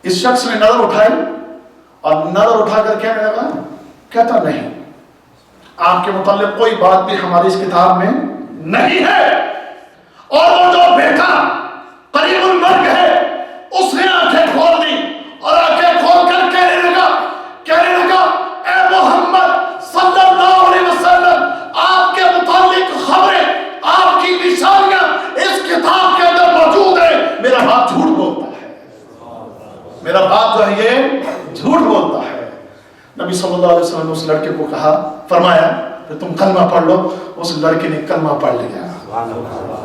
اس شخص نے نظر اٹھائی اور نظر اٹھا کر کہنے لگا، کہتا نہیں، آپ کے متعلق کوئی بات بھی ہماری اس کتاب میں نہیں ہے. اور وہ جو بیٹا قریب المرگ ہے اس نے آنکھیں کھول دی اور آنکھیں کھول کر کہنے لگا اے محمد صلی اللہ علیہ وسلم، آپ کے متعلق خبریں، آپ کی نشانیاں اس کتاب کے اندر موجود ہیں. میرا باپ جھوٹ بولتا ہے، میرا باپ جو ہے یہ جھوٹ بولتا ہے. نبی صلی اللہ علیہ وسلم نے اس لڑکے کو کہا، فرمایا کہ تم کلمہ پڑھ لو. اس لڑکے نے کلمہ پڑھ لیا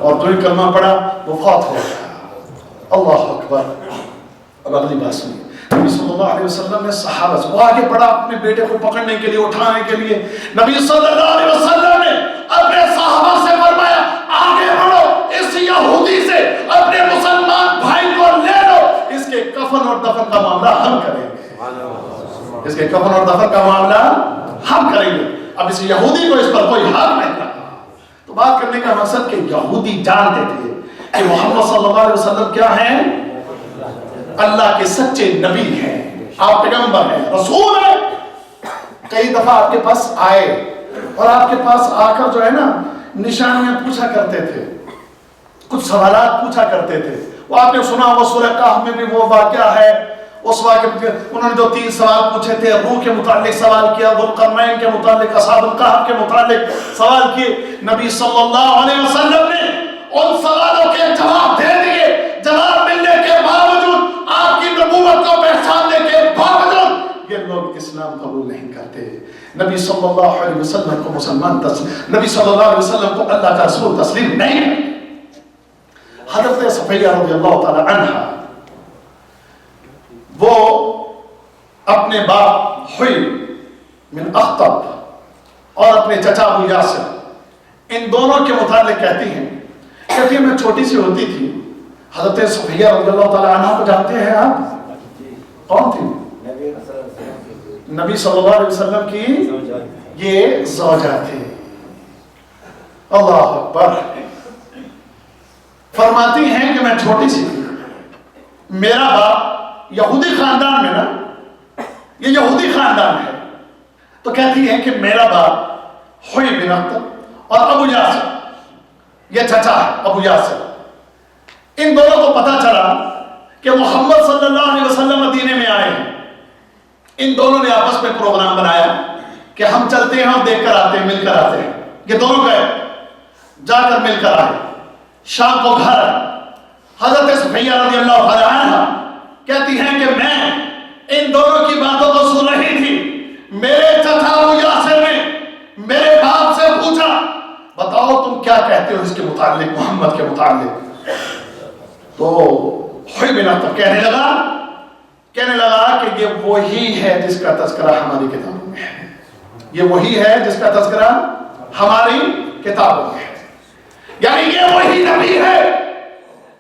اور جو ہی کلمہ پڑھا وہ فوت ہو گیا. اللہ اکبر. اب اگلی بات سنیے. نبی صلی اللہ علیہ وسلم نے صحابہ سے وہ آگے بڑھا اپنے بیٹے کو پکڑنے کے لیے، اٹھانے کے لیے. نبی صلی اللہ علیہ وسلم نے اپنے صحابہ سے فرمایا آگے بڑھو، اس یہودی سے اپنے مسلمان بھائی کو لے لو، اس کے کفن اور دفن کا معاملہ ہم کریں گے. اس کے کفن اور دفن کا معاملہ ہم کریں گے. اب اس یہودی کو اس پر کوئی حق نہیں تھا. تو بات کرنے کا مقصد کہ یہودی جانتے تھے کہ محمد صلی اللہ علیہ وسلم کیا ہیں؟ اللہ کے سچے نبی ہیں، آپ پیغمبر ہیں، رسول ہیں. کئی دفعہ آپ کے پاس آئے اور آپ کے پاس آ کر جو ہے نا نشانیاں پوچھا کرتے تھے، کچھ سوالات پوچھا کرتے تھے. وہ آپ نے سنا وہ سورہ کہف میں بھی وہ واقعہ ہے. اس واقعے میں انہوں نے جو 3 سوال پوچھے تھے، روح کے متعلق سوال کیا، ذوالقرنین کے متعلق، اصحاب الکہف کے متعلق سوال کیے. نبی صلی اللہ علیہ وسلم نے ان سوالوں کے جواب دے دیے. جواب ملنے کے باوجود، آپ کی نبوت کو پہچاننے کے باوجود یہ لوگ اسلام قبول نہیں کرتے. نبی صلی اللہ علیہ وسلم کو نبی صلی اللہ علیہ وسلم کو اللہ کا رسول تسلیم نہیں ہے. حضرت صفیہ رضی اللہ تعالی عنہ وہ اپنے باپ حی من اخطب اور اپنے چچا ابو یاسر، ان دونوں کے متعلق کہتی ہیں میں چھوٹی سی ہوتی تھی. حضرت صفیہ رضی اللہ تعالی عنہ کو جانتے ہیں آپ؟ کون تھی؟ نبی صلی اللہ علیہ وسلم کی یہ زوجہ تھی. اللہ اکبر. فرماتی ہیں کہ میں چھوٹی سی تھی، میرا باپ یہودی خاندان میں نا، یہ یہودی خاندان ہے، تو کہتی ہیں کہ میرا باپ حی بن اخطب اور ابو یاسر، یہ چچا ہے ابو یاسر، ان دونوں کو پتا چلا کہ محمد صلی اللہ علیہ وسلم مدینے میں آئے ہیں. ان دونوں نے آپس میں پروگرام بنایا کہ ہم چلتے ہیں اور دیکھ کر آتے ہیں، مل کر آتے ہیں. یہ دونوں گئے، جا کر مل کر آئے. شام کو گھر حضرت صفیہ رضی اللہ تعالی عنہ کہتی ہیں کہ میں ان دونوں کی باتوں کو سن رہی تھی. میرے چچا ابو یاسر نے میرے باپ سے پوچھا بتاؤ تم کیا کہتے ہو اس کے متعلق، محمد کے متعلق. تو حی بن اخطب کہنے لگا کہ یہ وہی ہے جس کا تذکرہ ہماری کتابوں میں ہے، یہ وہی ہے جس کا تذکرہ ہماری کتابوں میں ہے. یعنی یہ وہی نبی ہے،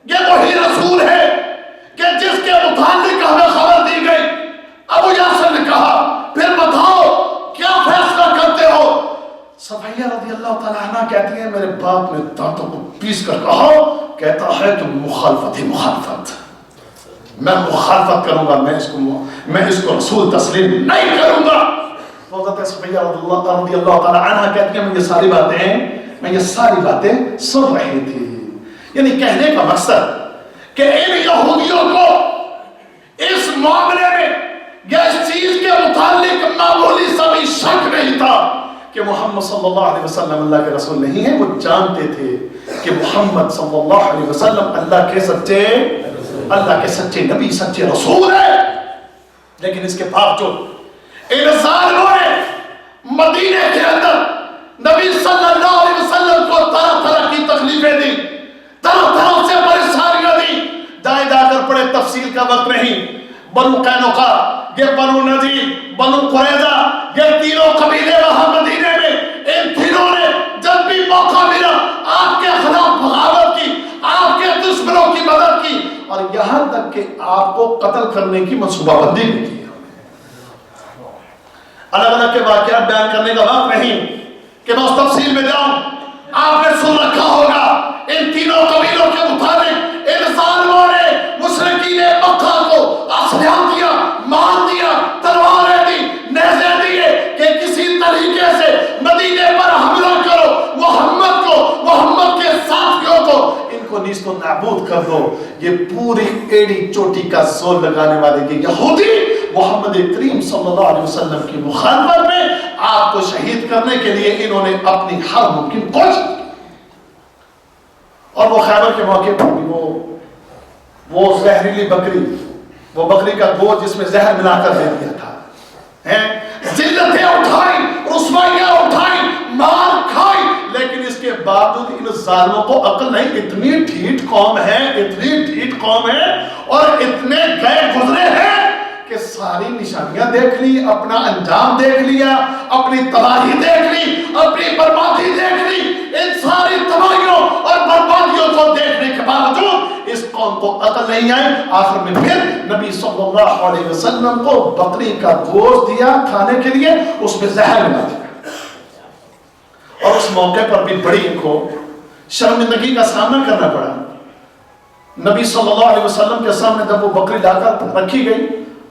یہ وہی رسول ہے کہ جس کے متعلق ہمیں خبر دی گئی. ابو یاسر نے کہا پھر بتاؤ کیا فیصلہ کرتے ہو؟ صفیہ رضی اللہ تعالیٰ عنہ کہتی ہیں میرے باپ نے دانتوں کو پیس کر کہا، کہتا ہے کہ مخالفت ہی مخالفت، میں مخالفت کروں گا، میں اس کو رسول تسلیم نہیں کروں گا. حضرت صفیہ رضی اللہ تعالیٰ عنہ کہتی ہیں میں یہ ساری باتیں سن رہی تھی. یعنی کہنے کا مقصد کہ ان یہودیوں کو اس معاملے میں یا اس چیز کے متعلق معمولی سا بھی شک نہیں تھا کہ محمد صلی اللہ علیہ وسلم اللہ کے رسول نہیں ہیں. وہ جانتے تھے کہ محمد صلی اللہ علیہ وسلم اللہ کے سچے نبی، سچے رسول ہیں. لیکن اس کے باوجود ان ظالموں نے مدینے کے اندر نبی صلی اللہ علیہ وسلم کو طرح طرح کی تکلیفیں دی، طرح طرح سے پریشانیاں دی. جائے جا کر پڑے، تفصیل کا وقت نہیں. بنو قینقاع، یہ بنو نذیر، بنو قریظہ، یہ تینوں قبیلے وہاں مدینے میں، ان تینوں نے جب بھی موقع ملا آپ کے خلاف کہ آپ کو قتل کرنے کی منصوبہ بندی بھی کی. الگ الگ کے واقعات بیان کرنے کا وقت نہیں کہ میں اس تفصیل میں جاؤں. آپ نے سن رکھا ہوگا ان تینوں قبیلوں کے مطابق ان ظالموں نے مشرکین مکہ کو اسلحہ دیا, مال دیا, تلواریں دی, نیزے دیے کہ کسی طریقے سے مدینے پر حملہ کرو, محمد کو, محمد کے ساتھیوں کو, ان کو نیست و نابود کر دو. یہ پوری ایڑی چوٹی کا زور لگانے والے کے یہودی محمد کریم صلی اللہ علیہ وسلم کی مخالفت میں آپ کو شہید کرنے کے لیے انہوں نے اپنی ہر ممکن کوشش کی. اور وہ خیبر کے موقع پر بھی وہ زہریلی بکری, وہ بکری کا گوشت جس میں زہر ملا کر دے دیا تھا, ذلتیں اٹھائی, رسوائیاں اٹھائی, مار کھائی, لیکن اس کے باوجود ان ظالموں کو عقل نہیں. اتنی ڈھیٹ قوم ہے, اتنی ڈھیٹ قوم ہے اور اتنے گئے گزرے ہیں کہ ساری نشانیاں دیکھ لی, اپنا انجام دیکھ لیا, اپنی تباہی دیکھ لی, اپنی بربادی دیکھ لی. ان ساری تباہیوں اور بربادیوں کو دیکھنے کے باوجود اس قوم کو عقل نہیں آئی. آخر میں پھر نبی صلی اللہ علیہ وسلم کو بکری کا گوشت دیا کھانے کے لیے, اس میں زہر ملا دیا. اور اس موقع پر بھی بڑی ان کو شرمندگی کا سامنا کرنا پڑا. نبی صلی اللہ علیہ وسلم کے سامنے جب وہ بکری لا کر رکھی گئی,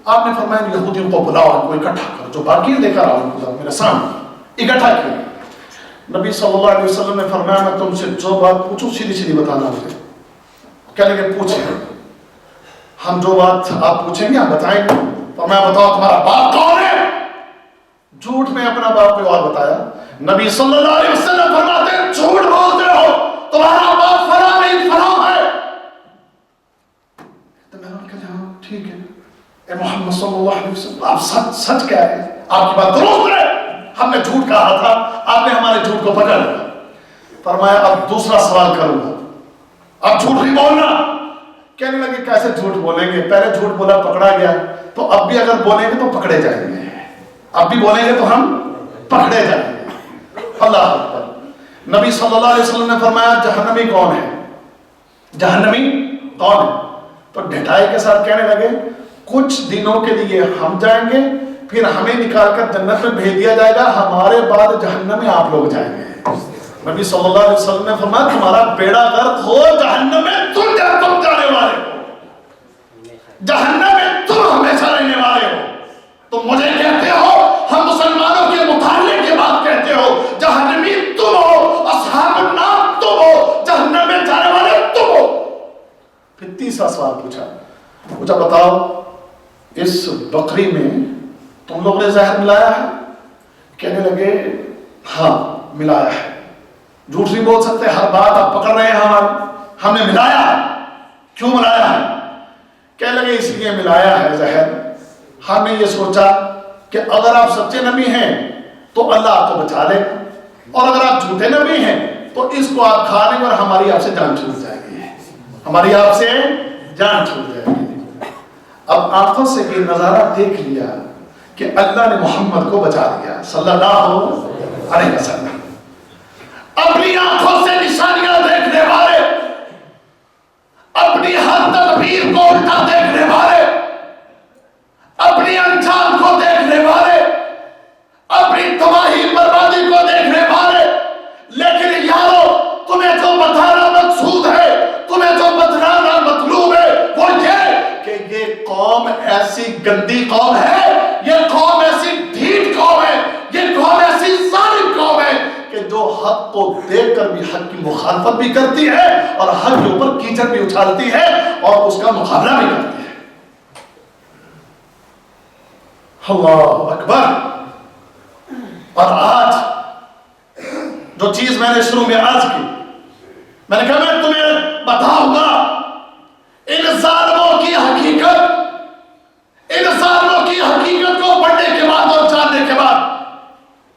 آپ نے فرمایا یہودیوں کو بلاؤ, ان کو اکٹھا کرو, جو باقی لے کر آؤ میرے سامنے اکٹھا کیا. نبی صلی اللہ علیہ وسلم نے فرمایا میں تم سے جو بات پوچھوں سیدھی سیدھی بتانا مجھے. کہنے لگے پوچھیں. ہم جو بات آپ پوچھیں گے ہم بتائیں گے. فرمایا بتاؤ تمہارا باپ کون ہے؟ جھوٹ میں اپنا باپ کو اور بتایا. نبی صلی اللہ علیہ وسلم فرماتے ہیں جھوٹ بولتے ہو, تمہارا باپ فلاں نہیں فلاں ہے. تو میں نے کہا ہاں ٹھیک ہے اے محمد صلی اللہ علیہ وسلم, آپ سچ کہہ رہے ہیں, آپ کی بات درست ہے, ہم نے جھوٹ کہا تھا, آپ نے ہمارے جھوٹ کو پکڑ لیا. فرمایا اب دوسرا سوال کروں گا, اب جھوٹ نہیں بولنا. کہنے لگے کیسے جھوٹ بولیں گے, پہلے جھوٹ بولا پکڑا گیا, تو اب بھی اگر بولیں گے تو پکڑے جائیں گے, اب بھی بولیں گے تو ہم پکڑے جائیں گے. اللہ اکبر. نبی صلی اللہ علیہ وسلم نے فرمایا جہنمی کون ہے, جہنمی کون ہے؟ تو ڈھٹائی کے ساتھ کہنے لگے کچھ دنوں کے لیے ہم جائیں گے, پھر ہمیں نکال کر جنت میں بھیج دیا جائے گا, ہمارے بعد جہنم میں آپ لوگ جائیں گے. نبی صلی اللہ علیہ وسلم نے فرمایا تمہارا بیڑا غرق ہو جہنم میں, تم جانے والے ہو, جہنم میں تم ہمیشہ رہنے والے ہو. تم مجھے کہتے ہو, ہم مسلمانوں کے متعلق یہ بات کہتے ہو, جہنمی تم ہو, اصحاب النار تم ہو, جہنم میں جانے والے تم ہو. پھر تیسرا سوال پوچھا, پوچھا بتاؤ اس بکری میں تم لوگ نے زہر ملایا ہے؟ کہنے لگے ہاں ملایا ہے. جھوٹ نہیں بول سکتے, ہر بات آپ پکڑ رہے ہیں, ہم نے ملایا ہے. کیوں ملایا ہے؟ کہنے لگے اس لیے ملایا ہے زہر, ہم نے یہ سوچا کہ اگر آپ سچے نبی ہیں تو اللہ آپ کو بچا لے گا, اور اگر آپ جھوٹے نبی ہیں تو اس کو آپ کھا لیں گے اور ہماری آپ سے جان چھوٹ جائے گی, ہماری آپ سے جان چھوٹ جائے گی. اب آنکھوں سے یہ نظارہ دیکھ لیا کہ اللہ نے محمد کو بچا دیا صلی اللہ علیہ وسلم. اپنی آنکھوں سے نشانیاں دیکھنے والے, اپنی ہر تدبیر کو الٹا دیکھنے والے, اپنی انجام کو دیکھنے والے, اپنی تباہی بربادی کو دیکھنے والے. لیکن یارو تمہیں جو بتانا مقصود ہے, تمہیں جو بتانا مطلوب ہے وہ یہ کہ یہ قوم ایسی گندی قوم ہے, یہ قوم ایسی ڈھیٹ قوم ہے, یہ قوم ایسی ظالم قوم ہے کہ جو حق کو دیکھ کر بھی حق کی مخالفت بھی کرتی ہے اور حق کے اوپر کیچڑ بھی اچھالتی ہے اور اس کا مقابلہ بھی کرتی ہے. اللہ اکبر. اور آج جو چیز میں نے شروع میں عرض کی, میں نے کہا میں تمہیں بتاؤں گا ان ظالموں کی حقیقت, ان ظالموں کی حقیقت کو پڑھنے کے بعد اور جاننے کے بعد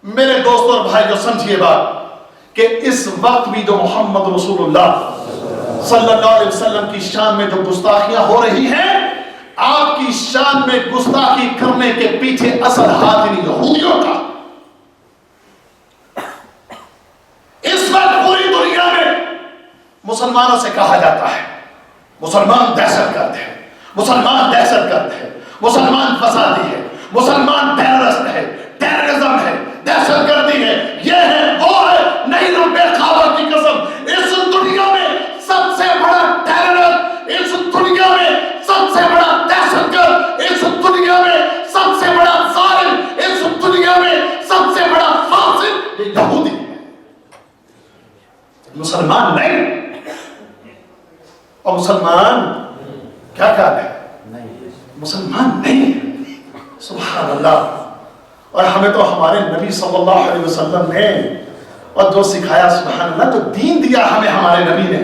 میرے دوستوں اور بھائیوں سمجھیے بات کہ اس وقت بھی جو محمد رسول اللہ صلی اللہ علیہ وسلم کی شان میں جو گستاخیاں ہو رہی ہیں, آپ کی شان میں گستاخی کرنے کے پیچھے اصل ہاتھ نہیں یہودیوں کا. اس وقت پوری دنیا میں مسلمانوں سے کہا جاتا ہے مسلمان دہشت گرد ہے, مسلمان دہشت گرد ہے، مسلمان فسادی ہے، مسلمان ٹیررسٹ ہے، ٹیررزم ہے، دہشت گردی ہے، یہ ہے وہ ہے، نہیں رب کعبہ کی قسم اس دنیا میں سب سے بڑا ٹیررسٹ، اس دنیا میں سب سے بڑا دہشت گرد، اس دنیا میں سب سے بڑا ظالم، اس دنیا میں سب سے بڑا فاسق یہ یہودی ہے، مسلمان نہیں۔ اور مسلمان کیا کہا ہے؟ مسلمان نہیں، سبحان اللہ۔ اور ہمیں تو ہمارے نبی صلی اللہ علیہ وسلم نے اور جو سکھایا، سبحان اللہ، جو دین دیا ہمیں ہمارے نبی نے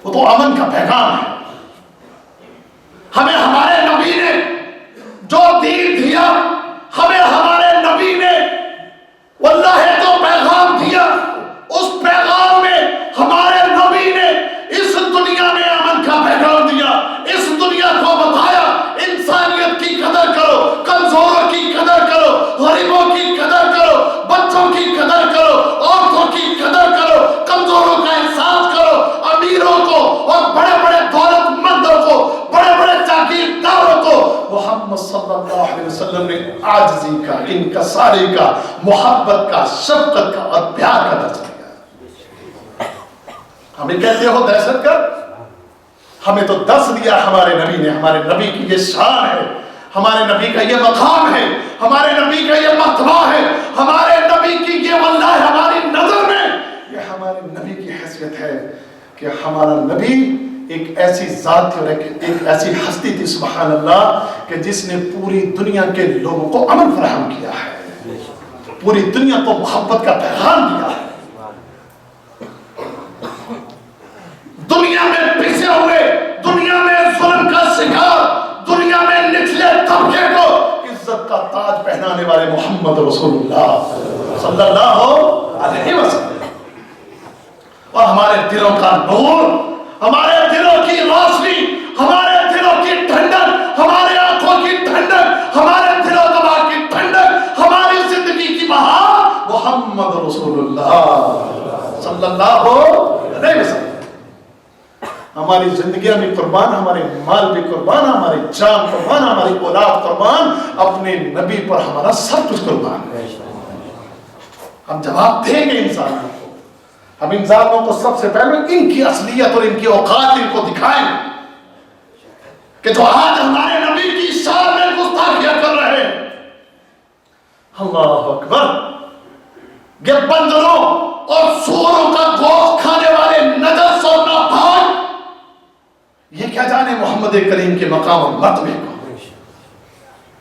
وہ تو امن کا پیغام ہے۔ ہمیں ہمارے نبی نے جو دین دیا، ہمیں ہمارے نبی نے واللہ جو پیغام دیا، اس پیغام میں ہمارے نبی نے اس دنیا میں امن کا پیغام دیا، اس دنیا کو بتایا انسانیت کی قدر کرو، کمزوروں کی قدر کرو، غریبوں کی قدر کرو، بچوں کی قدر کرو، عورتوں کی قدر کرو، کمزوروں کا احساس کرو، امیروں کو اور بڑے بڑے دولت مندوں کو، بڑے بڑے جاگیرداروں کو محمد صلی اللہ علیہ وسلم نے عاجزی کا، انکساری کا، محبت کا، شفقت کا اور پیار کا درس دیا۔ ہمیں کہتے ہو دہشت گرد، ہمیں تو درس دیا ہمارے نبی نے۔ ہمارے نبی کی یہ شان ہے، ہمارے نبی کا یہ مقام ہے، ہمارے نبی کا یہ مرتبہ ہے، ہمارے نبی کی یہ واللہ ہماری نظر میں یہ ہمارے نبی کی حیثیت ہے کہ ہمارا نبی ایک ایسی ذات تھی اور ایک ایسی ہستی تھی، سبحان اللہ، کہ جس نے پوری دنیا کے لوگوں کو امن فراہم کیا ہے، پوری دنیا کو محبت کا پیغام دیا ہے۔ دنیا میں پیچھے ہوئے، دنیا میں ظلم کا شکار، دنیا میں نچلے طبقے کو عزت کا تاج پہنانے والے محمد رسول اللہ صلی اللہ علیہ وسلم، اور ہمارے دلوں کا نور، ہمارے دلوں کی روشنی، ہمارے دلوں کی ٹھنڈک، ہمارے آنکھوں کی ٹھنڈک، ہمارے دلوں دماغ کی ٹھنڈک، ہماری زندگی کی بہار محمد رسول اللہ صلی اللہ علیہ وسلم۔ ہماری زندگیاں بھی قربان، ہمارے مال بھی قربان، ہماری جان قربان، ہماری اولاد قربان، اپنے نبی پر ہمارا سب کچھ قربان ہے۔ ہم جواب دیں گے انسانوں کو، ہم انسانوں کو سب سے پہلے ان کی اصلیت اور ان کی اوقات ان کو دکھائیں کہ جو آج ہمارے نبی کی شان میں گستاخیاں کر رہے ہیں، اللہ اکبر، یہ بندروں اور سوروں کا گوشت کھانے والے نجس اور ناپاک، یہ کیا جانے محمد کریم کے مقام اور مرتبے کو،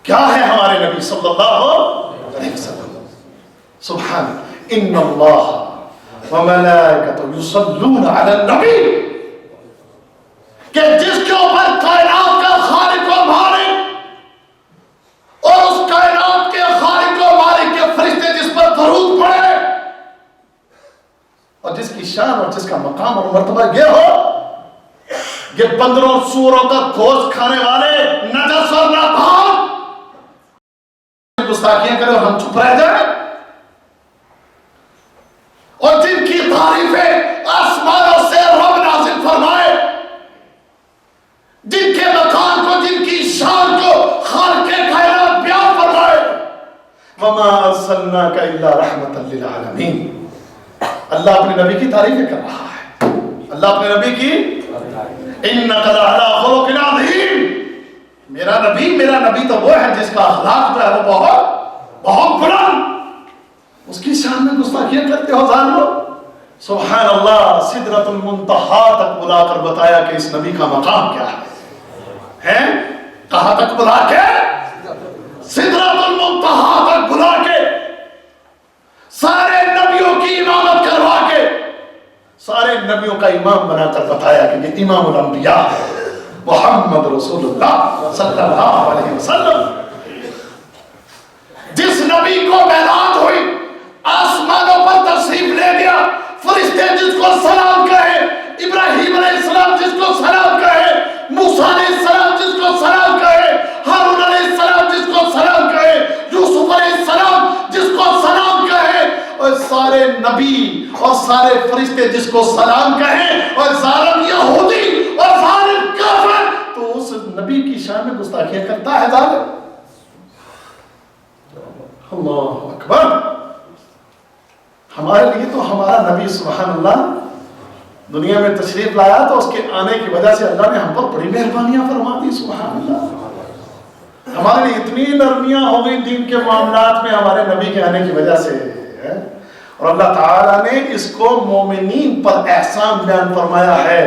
کیا ہے ہمارے نبی صلی اللہ علیہ وسلم۔ سبحان ان اللہ وملائکتہ یصلون علی النبی، کہ جس کے اوپر کائنات کا خالق و مالک اور اس کائنات کے خالق و مالک کے فرشتے جس پر درود پڑھے، اور جس کی شان اور جس کا مقام اور مرتبہ یہ ہو، یہ بندروں اور سوروں کا گوشت کھانے والے نجس اور ناپاک گستاخیاں کرے اور ہم چپ رہ جائیں، اور جن کی تعریفیں آسمانوں سے رب نازل فرمائے، جن کے مکان کو، جن کی شان کو خالق کائنات بیان فرمائے، وما ارسلناک الا رحمتا للعالمین۔ اللہ اپنے نبی کی تعریفیں کر رہا ہے، اللہ اپنے نبی کی انک لعلی خلق عظیم، میرا نبی تو وہ ہے جس کا اخلاق جو ہے وہ بہت بلند، اس کی شان میں گستاخیاں کرتے ہو ظالمو۔ سبحان اللہ، سدرۃ المنتہا تک بلا کر بتایا کہ اس نبی کا مقام کیا ہے، کہاں تک بلا کے؟ سدرۃ المنتہا تک بلا کے، سارے نبیوں کی امامت کروا کے، سارے نبیوں کا امام بنا کر بتایا کہ یہ امام الانبیاء ہے محمد رسول اللہ صلی اللہ علیہ وسلم۔ جس نبی کو معراج ہوئی، آسمانوں پر تشریف لے گیا، فرشتے جس کو سلام کہے، ابراہیم علیہ السلام جس کو سلام کہے، موسیٰ علیہ السلام جس کو سلام کہے، ہارون علیہ السلام جس کو سلام کہے، یوسف علیہ السلام جس کو سلام کہے، اور سارے نبی اور سارے فرشتے جس کو سلام کہیں، اور ظالم یہودی اور ظالم کافر تو اس نبی کی میں گستاخیاں کرتا ہے ظالم. اللہ اکبر. ہمارے لیے تو ہمارا نبی سبحان اللہ دنیا میں تشریف لایا تو اس کے آنے کی وجہ سے اللہ نے ہم پر بڑی مہربانیاں فرما دی. سبحان اللہ. ہمارے لیے اتنی نرمیاں ہو گئی دین کے معاملات میں ہمارے نبی کے آنے کی وجہ سے. اور اللہ تعالیٰ نے اس کو مومنین پر احسان بیان فرمایا ہے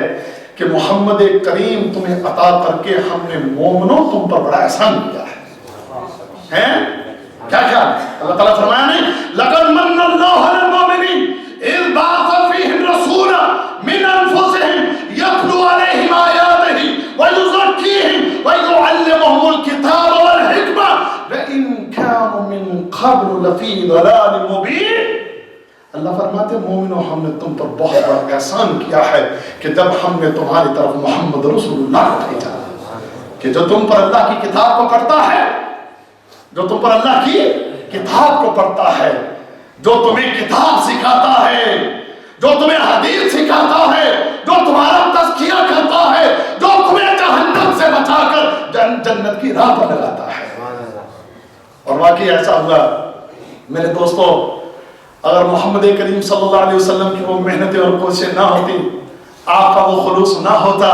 کہ محمد کریم تمہیں عطا کر کے ہم نے مومنوں تم پر بڑا احسان کیا ہے. کیا کیا اللہ تعالیٰ فرمایا نہیں لَقَدْ مَنَّ اللَّهُ عَلَى الْمُؤْمِنِينَ إِذْ بَعَثَ فِيهِمْ رَسُولًا مِنْ أَنفُسِهِمْ يَتْلُو عَلَيْهِمْ آيَاتِهِ وَيُزَكِّيهِمْ وَيُعَلِّمُهُمُ الْكِتَابَ وَالْحِكْمَةَ وَإِنْ كَانُوا مِنْ قَبْلُ لَفِي ضَلَالٍ مُبِينٍ. اللہ فرماتے مومنوں ہم نے تم پر بہت بڑا احسان کیا ہے کہ جب ہم نے تمہاری طرف محمد رسول اللہ کو بھیجا کہ جو تم پر اللہ کی کتاب کو پڑھتا ہے, جو تم پر اللہ کی کتاب کو پڑھتا ہے, جو تمہیں کتاب سکھاتا ہے, جو تمہیں حدیث سکھاتا ہے, جو تمہارا تزکیہ کرتا ہے, جو تمہیں جہنم سے بچا کر جنت کی راہ پر لگاتا ہے. اور واقعی ایسا ہوا میرے دوستو, اگر محمد کریم صلی اللہ علیہ وسلم کی وہ محنتیں اور کوششیں نہ ہوتی, آپ کا وہ خلوص نہ ہوتا,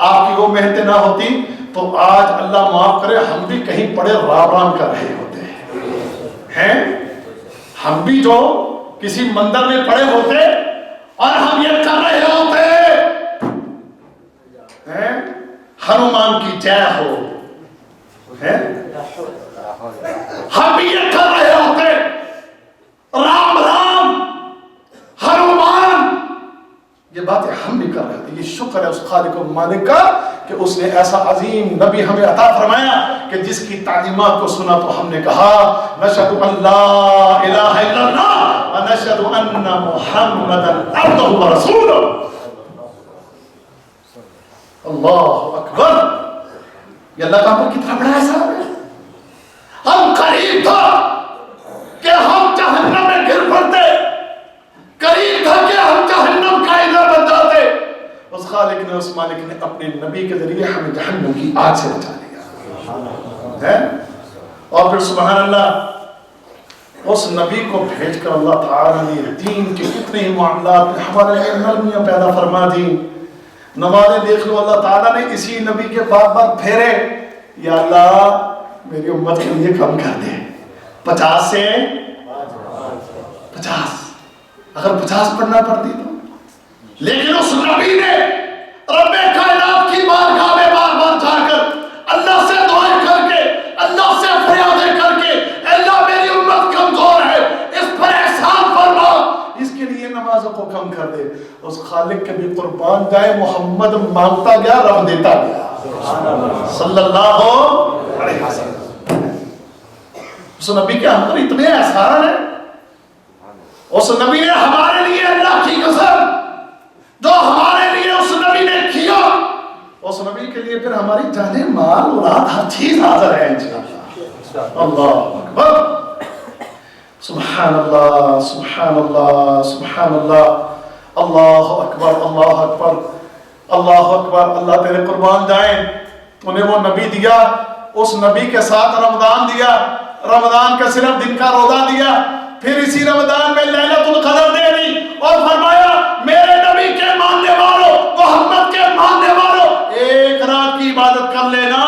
آپ کی وہ محنتیں نہ ہوتی, تو آج اللہ معاف کرے ہم بھی کہیں پڑے رام رام کر رہے ہوتے ہیں. ہم بھی جو کسی مندر میں پڑے ہوتے اور ہم یہ کر رہے ہوتے ہنومان کی جے ہو, ہم بھی یہ کر رہے ہوتے رام رام ہنومان, یہ باتیں ہم بھی کر رہے تھے. یہ شکر ہے اس خالق و مالک کا کہ اس نے ایسا عظیم نبی ہمیں عطا فرمایا کہ جس کی تعلیمات کو سنا تو ہم نے کہا نشہد ان لا الہ الا اللہ ونشہد ان محمدا عبدہ ورسولہ. اللہ اکبر. یہ اللہ کا ہم پر کتنا بڑا احسان ہے. ہم قریب تھا کہ ہم جہنم میں گر پڑتے, قریب تھا کہ ہم جہنم کا ایندھن بن جاتے. اس خالق نے, اس مالک نے اپنے نبی کے ذریعے ہمیں جہنم کی آگ سے بچا لیا. اور پھر سبحان اللہ اس نبی کو بھیج کر اللہ تعالیٰ نے دین کے کتنے ہی معاملات میں ہمارے لیے نرمیاں پیدا فرما دی. نمازیں دیکھ لو, اللہ تعالیٰ نے اسی نبی کے بار بار پھیرے, یا اللہ میری امت کے لیے کم کر دے 50 سے 50, اگر 50 پڑھنا پڑتی تو. لیکن اس نبی نے رب کائنات کی بارگاہ میں بار بار جا کر اللہ سے دعائیں کر کے, اللہ سے فریادیں کر کے, اللہ میری امت کمزور ہے, اس پر احسان فرما, اس کے لیے نمازوں کو کم کر دے. اس خالق کے بھی قربان جائے, محمد مانگتا گیا, رب دیتا گیا صلی اللہ علیہ وسلم. اس نبی کے ہم پر اتنے احسان ہیں. اس نبی نے ہمارے لیے اللہ کی قسم جو ہمارے لیے اس نبی نے کیا, اس نبی کے لیے پھر ہماری جانیں مال اولاد ہر چیز حاضر ہے انشاءاللہ. اللہ اکبر. سبحان اللہ سبحان اللہ سبحان اللہ. اللہ اکبر اللہ اکبر اللہ اکبر. اللہ تیرے قربان جائیں, تو نے وہ نبی دیا, اس نبی کے ساتھ رمضان دیا, رمضان کا صرف دن کا روزہ دیا, پھر اسی رمضان میں لیلۃ القدر دے دی اور فرمایا میرے نبی کے ماننے والوں, محمد کے ماننے والوں, ایک رات کی عبادت کر لینا,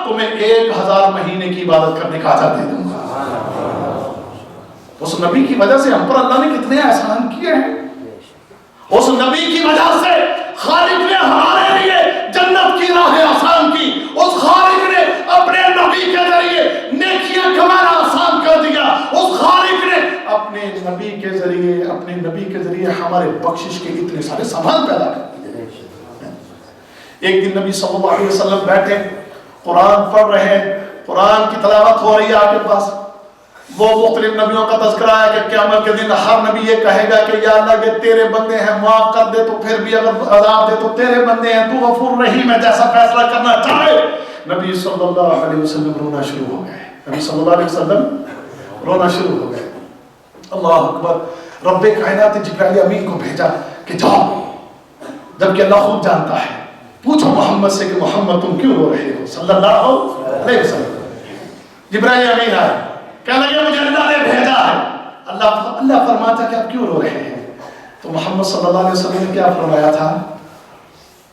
تمہیں 1000 مہینے کی عبادت کرنے کا اجر دے دوں گا. اس نبی کی وجہ سے ہم پر اللہ نے کتنے احسان کیے ہیں. اس نبی کی وجہ سے خالق نے ہمارے لیے جنت کی راہ آسان کی. اس خالق نے اپنے نبی کے ذریعے نیکیاں کمانا آسان کر دیا. اس خالق نے اپنے نبی کے ذریعے ہمارے بخشش کے اتنے سارے سامان پیدا کر دیے. ایک دن نبی صلی اللہ علیہ وسلم بیٹھے, قرآن پڑھ رہے ہیں, قرآن کی تلاوت ہو رہی ہے آپ کے پاس. وہ مختلف نبیوں کا تذکرہ ہے کہ قیامت کے دن ہر نبی یہ کہے گا کہ یا اللہ یہ تیرے بندے ہیں, معاف کر دے, تو پھر بھی اگر عذاب دے تو تیرے بندے ہیں, تو غفور رحیم ہے, جیسا فیصلہ کرنا چاہے. نبی صلی اللہ علیہ وسلم رونا شروع ہو گئے. نبی صلی اللہ علیہ وسلم رونا شروع ہو گئے. اللہ اکبر. رب کائنات جبرائیل امین کو بھیجا کہ جاؤ, جبکہ اللہ خود جانتا ہے, پوچھو محمد سے کہ محمد تم کیوں رو رہے ہو صلی اللہ علیہ وسلم. جبرائیل امین آئے، کہنے لگے مجھے اللہ نے بھیجا ہے. اللہ فرماتا کہ آپ کیوں رو رہے ہیں؟ تو محمد صلی اللہ علیہ وسلم نے کیا فرمایا تھا؟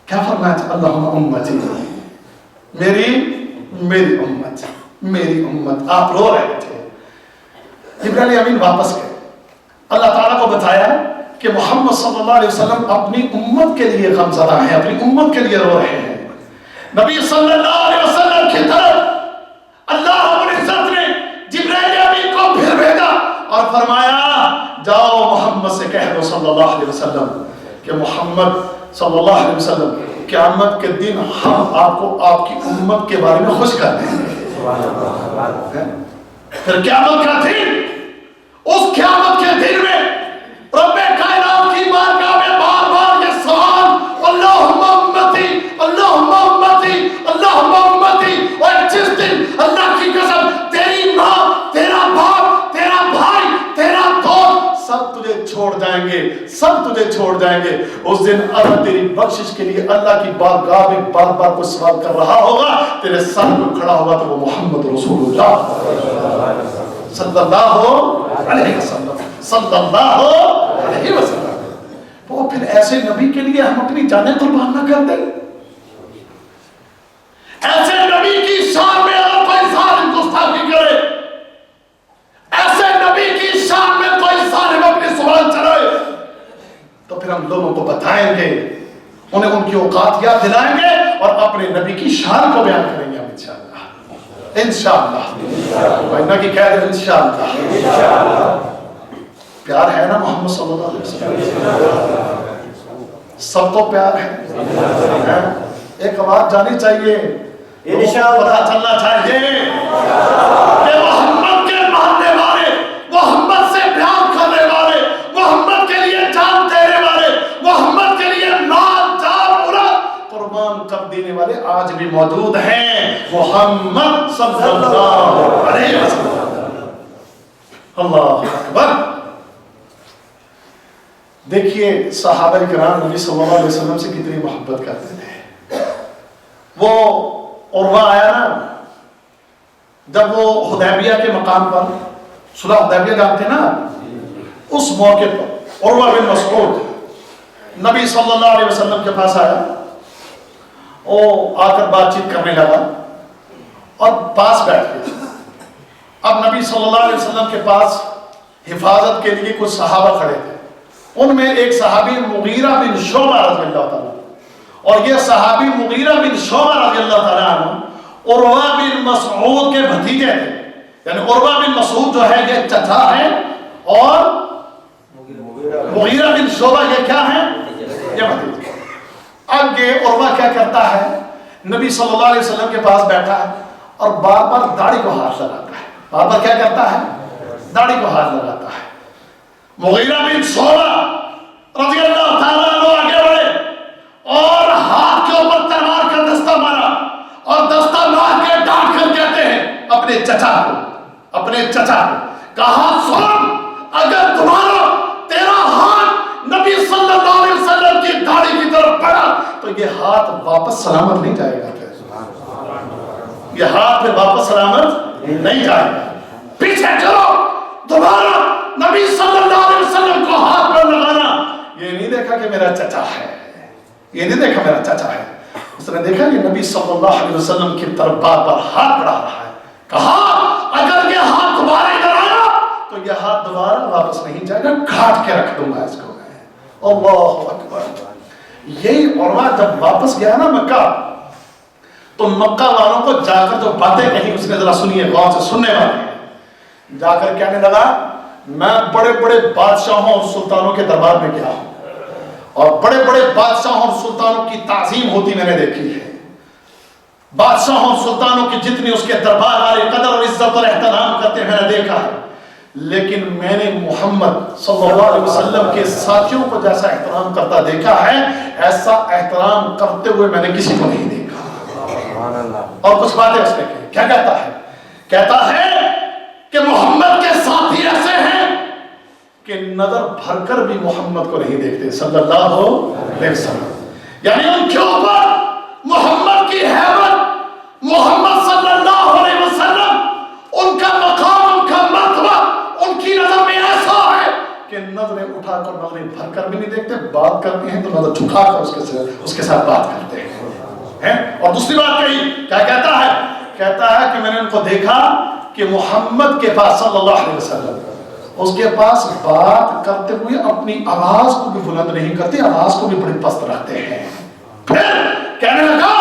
کیا فرمایا تھا؟ اللہم امتی، میری امت، میری امت. آپ رو رہے تھے. جبرائیل امین واپس گئے، اللہ تعالیٰ کو بتایا کہ محمد صلی اللہ علیہ وسلم اپنی امت کے لیے غمزدہ ہیں، اپنی امت کے لیے رو رہے ہیں. نبی صلی اللہ علیہ وسلم کی طرف اللہ رب العزت نے جبرائیل امین کو پھر بھیجا اور فرمایا جاؤ محمد سے کہہ دو صلی اللہ علیہ وسلم کہ محمد صلی اللہ علیہ وسلم قیامت کے دن ہم آپ کو آپ کی امت کے بارے میں خوش کر دیں گے. پھر قیامت کا دن، اس قیامت کے دن میں رب کائنات کی بارگاہ میں بار بار یہ سوال اللہم امتی، اللہم امتی، اللہم امتی. اور جس دن اللہ کی قسم تیری ماں، تیرا باپ، تیرا بھائی، تیرا دوست سب تجھے چھوڑ جائیں گے، سب تجھے چھوڑ جائیں گے. اس دن اگر تیری بخشش کے لیے اللہ کی بارگاہ میں بار بار کوئی سوال کر رہا ہوگا، تیرے سامنے کھڑا ہوگا تو وہ محمد رسول اللہ صلی اللہ علیہ وسلم، صلی اللہ علیہ وسلم. وہ پھر ایسے نبی کے لیے ہم اپنی جانیں قربان نہ کر دیں؟ ایسے نبی کی شان میں اگر کوئی ظالم گستاخی کرے، ایسے نبی کی شان میں کوئی ظالم اپنی زبان چلائے، تو پھر ہم لوگوں کو بتائیں گے، انہیں ان کی اوقات یاد دلائیں گے اور اپنے نبی کی شان کو بیان کریں گے انشاءاللہ. انشاءاللہ بھائی نہ کہ کہہ رہے انشاءاللہ. پیار ہے نا محمد صلی اللہ علیہ وسلم؟ سب کو پیار ہے. ایک آواز جانی چاہیے، پتہ چلنا چاہیے کہ محمد کے ماننے والے، محمد سے پیار کرنے والے، محمد کے لیے جان دینے والے، محمد کے لیے مال جان عورت قربان کر دینے والے آج بھی موجود ہیں. محمد صلی اللہ علیہ وسلم. اللہ اکبر. دیکھیے صحابہ کرام نبی صلی اللہ علیہ وسلم سے کتنی محبت کرتے تھے. وہ عروہ آیا نا، جب وہ حدیبیہ کے مقام پر، صلح حدیبیہ جانتے نا، اس موقع پر عروہ بن مسعود نبی صلی اللہ علیہ وسلم کے پاس آیا. وہ آ کر بات چیت کرنے لگا اور پاس بیٹھ گیا. اب نبی صلی اللہ علیہ وسلم کے پاس حفاظت کے لیے کچھ صحابہ کھڑے تھے. ان میں ایک صحابی مغیرہ بن شعبہ رضی اللہ تعالیٰ، اور یہ صحابی مغیرہ بن شعبہ رضی اللہ تعالیٰ عنہ عروہ بن مسعود کے بھتیجے تھے. یعنی عروہ بن مسعود جو ہے یہ چچا ہے اور مغیرہ بن شعبہ یہ کیا ہے؟ یہ بھتیجے. اب یہ عروہ کیا کرتا ہے؟ نبی صلی اللہ علیہ وسلم کے پاس بیٹھا ہے اور بار بار داڑھی کو ہاتھ لگاتا ہے. بار بار کیا کرتا ہے؟ داڑھی کو ہاتھ لگاتا ہے. مغیرہ بن شعبہ رضی اللہ تعالیٰ عنہ آگے بڑھے اور ہاتھ کے اوپر تلوار کا دستہ مارا اور دستہ مار کے ڈانٹ کر کہتے ہیں اپنے چچا کو کہا سن، اگر تمہارا تیرا ہاتھ نبی صلی اللہ علیہ وسلم کی داڑھی کی طرف پڑا تو یہ ہاتھ واپس سلامت نہیں جائے گا. یہ ہاتھ پھر واپس سلامت نہیں جائے گا. پیچھے چلو، دوبارہ نبی صلی اللہ علیہ وسلم کو ہاتھ پر لگانا. یہ نہیں دیکھا کہ میرا چچا ہے، یہ نہیں دیکھا میرا چچا ہے. اس نے دیکھا کہ نبی صلی اللہ علیہ وسلم کی طرف بار بار ہاتھ بڑھا رہا ہے. کہا اگر یہ ہاتھ دوبارہ ادھر آیا تو یہ ہاتھ دوبارہ واپس نہیں جائے گا، کاٹ کے رکھ دوں گا اس کو. اللہ اکبر. یہی عروہ جب واپس گیا نا مکہ، تو مکہ والوں کو جا کر جو باتیں کہی اس نے ذرا سنیے، غور سے سننے والے. جا کر کہنے لگا میں بڑے بڑے بادشاہوں اور سلطانوں کے دربار میں گیا ہوں اور بڑے بڑے بادشاہوں اور سلطانوں کی تعظیم ہوتی میں نے دیکھی ہے. بادشاہوں اور سلطانوں کی جتنی اس کے دربار والے قدر اور عزت اور احترام کرتے ہیں میں نے دیکھا ہے، لیکن میں نے محمد صلی اللہ علیہ وسلم کے ساتھیوں کو جیسا احترام کرتا دیکھا ہے، ایسا احترام کرتے ہوئے میں نے کسی کو نہیں دیکھا. اور کچھ باتیں اس نے کہی. کیا کہتا ہے؟ کہتا ہے کہ محمد کے ساتھی ایسے ہیں کہ نظر بھر کر بھی محمد کو نہیں دیکھتے صلی اللہ علیہ وسلم. یعنی ان کے اوپر محمد جھکا کر اس کے ساتھ بات کرتے ہیں. اور دوسری بات کہی، کیا کہتا ہے؟ کہتا ہے کہ میں نے ان کو دیکھا کہ محمد کے پاس صلی اللہ علیہ وسلم اس کے پاس بات کرتے ہوئے اپنی آواز کو بھی بلند نہیں کرتے، آواز کو بھی بڑی پست رکھتے ہیں. پھر کہنے لگا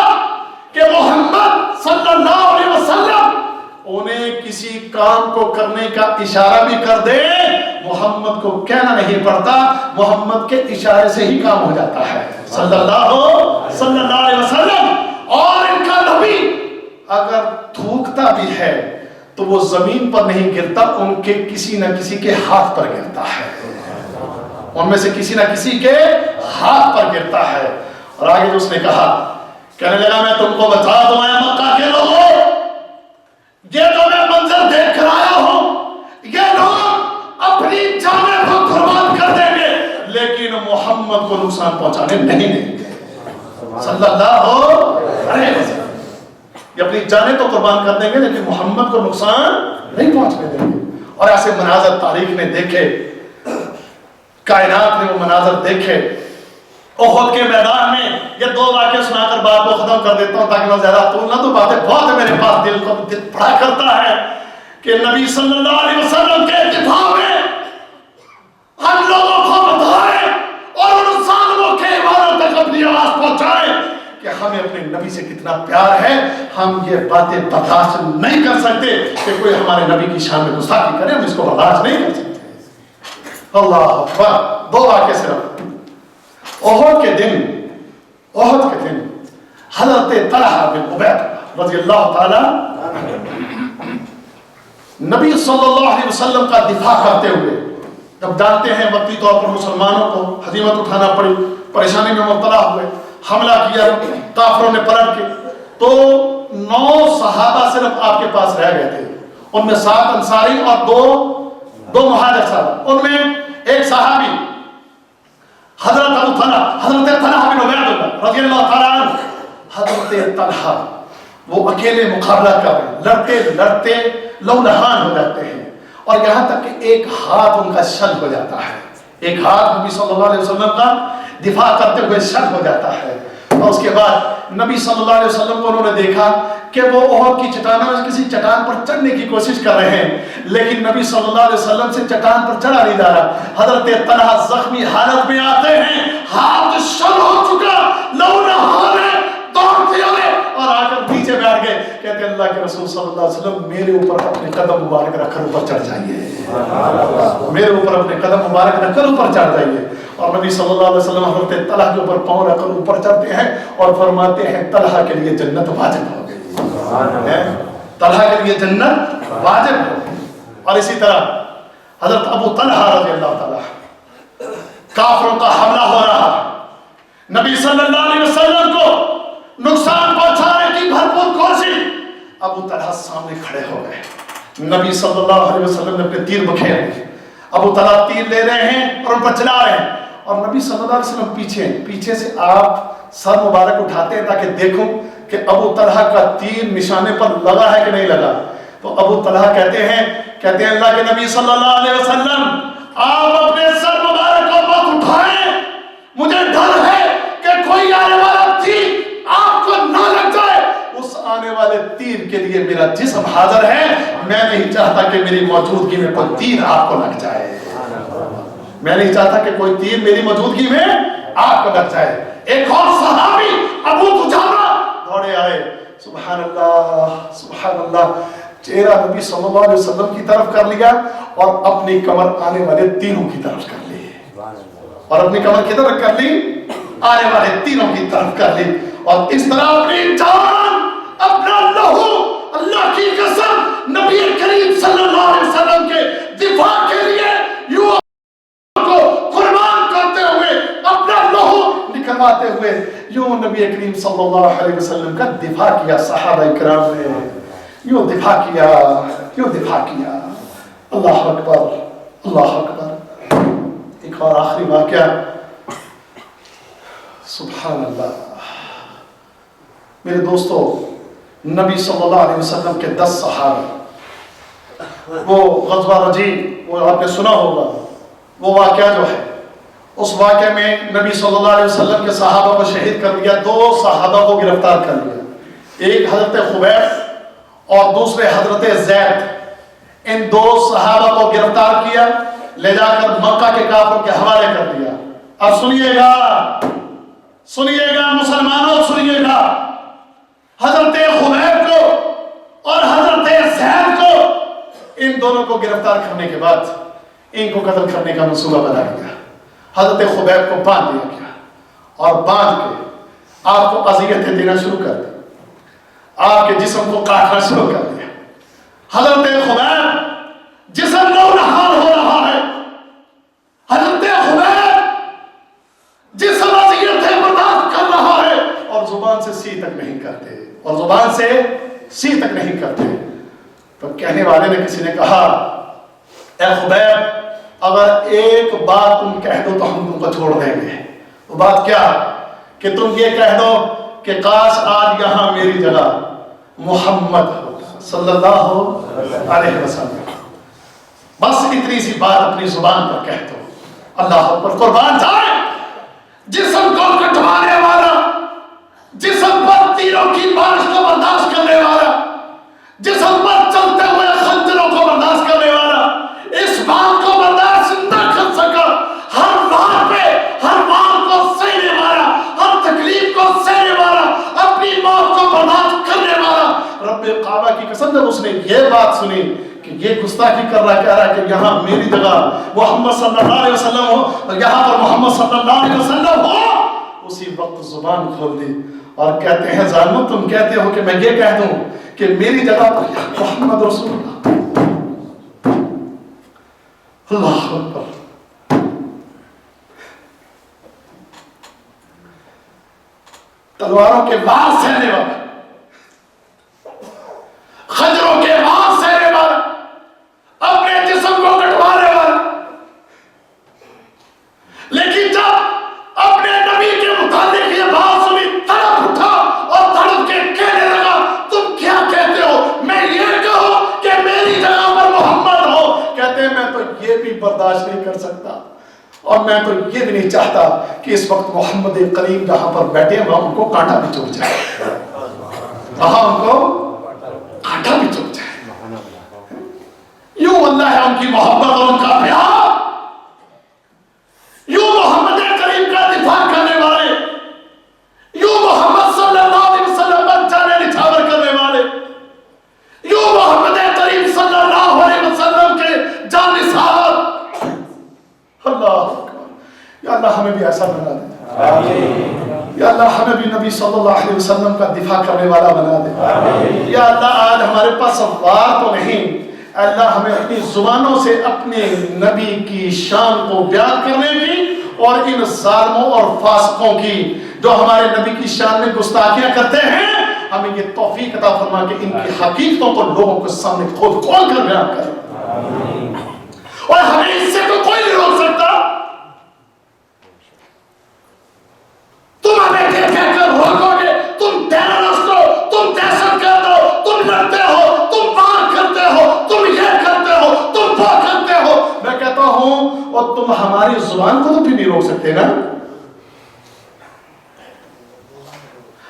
کہ محمد صلی اللہ علیہ وسلم انہیں کسی کام کو کرنے کا اشارہ بھی کر دے، محمد کو کہنا نہیں پڑتا، محمد کے اشارے سے ہی کام ہو جاتا ہے صلی اللہ علیہ وسلم. اور ان کا نبی اگر تھوکتا بھی ہے تو وہ زمین پر نہیں گرتا، ان کے کسی نہ کسی کے ہاتھ پر گرتا ہے، ان میں سے کسی نہ کسی کے ہاتھ پر گرتا ہے. اور آگے جو اس نے کہا، کہنے لگا میں تم کو بتا دوں اے مکہ کے لوگوں، یہ جو میں منظر دیکھ کر آیا ہوں، یہ لوگ اپنی جانیں کو قربان کر دیں گے لیکن محمد کو نقصان پہنچانے نہیں دیں گے صلی اللہ علیہ وسلم. یہ اپنی جانیں تو قربان کر دیں گے لیکن محمد کو نقصان نہیں پہنچنے دیں گے. اور ایسے مناظر تاریخ نے دیکھے، کائنات نے وہ مناظر دیکھے. احد کے میدان میں یہ دو واقعے سنا کر بات کو ختم کر دیتا ہوں تاکہ میں زیادہ طول نہ، تو باتیں بہت میرے پاس دل کو بڑا کرتا ہے کہ نبی صلی اللہ علیہ وسلم کے دفاع میں ہم لوگوں کو بتائیں اور ان ظالموں کے ایمانوں تک اپنی آواز پہنچائیں کہ ہمیں اپنے نبی سے کتنا پیار ہے. ہم یہ باتیں برداشت نہیں کر سکتے کہ کوئی ہمارے نبی کی شان میں گستاخی کرے، ہم اس کو برداشت نہیں کر سکتے. اللہ اکبر. دو واقعے صرف. احد کے دن حضرت طلحہ بن عبید رضی اللہ تعالی نبی صلی اللہ علیہ وسلم کا دفاع کرتے ہوئے، جب جانتے ہیں وقتی طور پر مسلمانوں کو ہزیمت اٹھانا پڑی، پریشانی میں مبتلا ہوئے، حملہ کیا کافروں نے پلٹ کے، تو 9 صحابہ صرف آپ کے پاس رہ گئے تھے. ان میں 7 انصاری اور دو مہاجر صاحب. ان میں ایک صحابی حضرت ابو طلحہ، حضرت طلحہ بن عبید رضی اللہ تعالیٰ عنہ. حضرت طلحہ وہ اکیلے مقابلہ کر رہے، لڑتے لہولہان ہو جاتے ہیں، اور یہاں تک کہ ایک ہاتھ ان کا شل ہو جاتا ہے. ایک ہاتھ نبی صلی اللہ علیہ وسلم کا دفاع کرتے ہوئے شل ہو جاتا ہے. اور اس کے بعد نبی صلی اللہ علیہ وسلم کو انہوں نے دیکھا کہ وہ احد کی چٹان میں کسی چٹان پر چڑھنے کی کوشش کر رہے ہیں، لیکن نبی صلی اللہ علیہ وسلم سے چٹان پر چڑھا نہیں جا رہا. حضرت طلحہ زخمی حالت میں آتے ہیں، ہاتھ شل ہو چکا، لہولہان ہے، دوڑتے ہوئے اور آ کر نیچے بیٹھ گئے. کہتے ہیں اللہ کے رسول صلی اللہ علیہ وسلم میرے اوپر اپنے قدم مبارک رکھ کر اوپر چڑھ جائیے، میرے اوپر اپنے قدم مبارک رکھ کر اوپر چڑھ جائیے. اور نبی صلی اللہ علیہ وسلم حضرت طلحہ کے اوپر پاؤں رکھ کر اوپر چڑھتے ہیں اور فرماتے ہیں طلحہ کے لیے جنت واجب ہو گئی، طلحہ کے لیے جنت واجب ہو گئی. اور اسی طرح حضرت ابو طلحہ رضی اللہ تعالیٰ، کافروں کا حملہ ہو رہا ہے، نبی صلی اللہ علیہ وسلم کو نقصان پہنچانے کی بھرپور کوشش. ابو طلحہ سامنے کھڑے ہو گئے، نبی صلی اللہ علیہ وسلم نے اپنے تیر بکھیرے. ابو طلحہ تیر لے رہے ہیں اور ان پر چلا رہے ہیں، اور نبی صلی اللہ علیہ وسلم پیچھے سے آپ سر مبارک اٹھاتے ہیں تاکہ دیکھوں کہ ابو طلحہ کا تیر نشانے پر لگا ہے کہ نہیں لگا. تو ابو طلحہ کہتے ہیں اللہ کے نبی صلی اللہ علیہ وسلم آپ اپنے سر مبارک کو مت اٹھائیں، مجھے ڈر ہے کہ کوئی آنے والا تیر آپ کو نہ لگ جائے. اس آنے والے تیر کے لیے میرا جسم حاضر ہے، میں نہیں چاہتا کہ میری موجودگی میں کوئی تیر آپ کو لگ جائے، میں نہیں چاہتا کہ کوئی تیر میری موجودگی میں آپ کو لگ جائے. ایک اور صحابی ابو دجانہ دوڑے آئے، سبحان اللہ، چہرہ نبی صلی اللہ علیہ وسلم کی طرف کر لیا اور اپنی کمر آنے والے تیروں کی طرف کر لی، اور اپنی کمر کی طرف کر لی، آنے والے تیروں کی طرف کر لی، اور اس طرح اپنی جان، اپنا لہو، اللہ کی قسم نبی کریم صلی اللہ علیہ وسلم کے دفاع کے لیے یوں کو قربان کرتے ہوئے، اپنا لہو نکلواتے ہوئے یوں نبی کریم صلی اللہ علیہ وسلم کا دفاع کیا. صحابہ کرام نے یوں دفاع کیا. اللہ اکبر، اللہ اکبر. ایک اور آخری واقعہ، سبحان اللہ. میرے دوستو، نبی صلی اللہ علیہ وسلم کے 10 صحابہ، وہ غزوہ رجیع، وہ آپ نے سنا ہوگا، وہ واقعہ جو ہے اس واقعے میں نبی صلی اللہ علیہ وسلم کے صحابہ کو شہید کر دیا، 2 صحابہ کو گرفتار کر لیا، ایک حضرت خبیب اور دوسرے حضرت زید۔ ان 2 صحابہ کو گرفتار کیا، لے جا کر مکہ کے کافروں کے حوالے کر دیا۔ اب سنیے گا مسلمانوں، سنیے گا، حضرت خبیب کو اور حضرت زید کو، ان دونوں کو گرفتار کرنے کے بعد ان کو قتل کرنے کا منصوبہ بنایا گیا۔ حضرت خبیب کو باندھ دیا گیا اور باندھ کے آپ کو اذیتیں دینا شروع کر دی، آپ کے جسم کو کاٹنا شروع کر دیا۔ حضرت خبیب جسم نورہان ہو رہا ہے، حضرت خبیب جسم اذیتیں برداشت کر رہا ہے اور زبان سے سی تک نہیں کرتے، تو کہنے والے نے کسی نے کہا، اے خبیب اگر ایک بات تم کہہ دو تو ہم تم کو چھوڑ دیں گے۔ وہ بات کیا؟ کہ تم یہ کہہ دو کہ کاش آج یہاں میری جگہ محمد صلی اللہ علیہ وسلم، بس اتنی سی بات اپنی زبان پر کہہ دو۔ اللہ پر قربان جائے، جسم کو کٹوانے والا، جسم پر تیروں کی بارش کو برداشت کرنے والا، جسم پر چلتے ہوئے خنجروں کو برداشت کرنے والا، اس بات کو برداشت نہ کر سکا، ہر بار کو سہنے والا، ہر تکلیف کو سہنے والا، اپنی موت کو برداشت کرنے والا، رب کعبہ کی قسم جب اس نے یہ بات سنی کہ یہ گستاخی کر رہا، کہہ رہا کہ یہاں میری جگہ محمد صلی اللہ علیہ وسلم ہو اور یہاں پر محمد صلی اللہ علیہ وسلم ہو، اسی وقت زبان کھول دی اور کہتے ہیں ظالمو، تم کہتے ہو کہ میں یہ کہہ دوں کہ میری جگہ پر محمد رسول اللہ، اللہ اکبر۔ تلواروں کے وار سہنے والا، خنجروں کے وار سہنے والا، اپنے جسم کو کٹوانے والا، لیکن جب اپنے نبی کے متعلق یہ بات سنی، تڑپ اٹھا اور تڑپ کے کہنے لگا، تم کیا کہتے ہو؟ میں یہ کہوں کہ میری جگہ پر محمد ہو؟ کہتے ہیں میں تو یہ بھی برداشت نہیں کر سکتا اور میں تو یہ بھی نہیں چاہتا کہ اس وقت محمد کریم جہاں پر بیٹھے ہیں وہاں ان کو کانٹا بھی چبھ جائے، وہاں ان کو کانٹا بھی چبھ جائے۔ یوں اللہ ہے ان کی محبت اور ان کا پیار، یوں محمد کریم کا دفاع کرنے والے، یوں محمد صلی اللہ علیہ وسلم پر جانے نچھاور کرنے والے، یوں محمد کریم صلی اللہ علیہ وسلم کے جانثار۔ اللہ اکبر، یا اللہ ہمیں بھی ایسا بنا دے، یا اللہ ہمیں بھی نبی صلی اللہ علیہ وسلم کا دفاع کرنے والا بنا دے۔ یا اللہ آج ہمارے پاس وار تو نہیں، اللہ ہمیں اپنی زبانوں سے اپنے نبی کی شان کو بیان کرنے کی اور ان ظالموں اور فاسقوں کی جو ہمارے نبی کی شان میں گستاخیاں کرتے ہیں، ہمیں یہ توفیق عطا فرما کہ ان کی حقیقتوں کو لوگوں کے سامنے کھول کر بیان کریں، اور ہمیں اس سے تو کوئی نہیں روک سکتا۔ تم ہمیں کہہ کر روکو گے، تم ٹیررسٹ ہو، تم دہشت گرد ہو، تم لڑتے ہو، تم وار کرتے ہو، تم یہ کرتے ہو، تم وہ کرتے ہو۔ میں کہتا ہوں اور تم ہماری زبان کو تو بھی نہیں روک سکتے نا،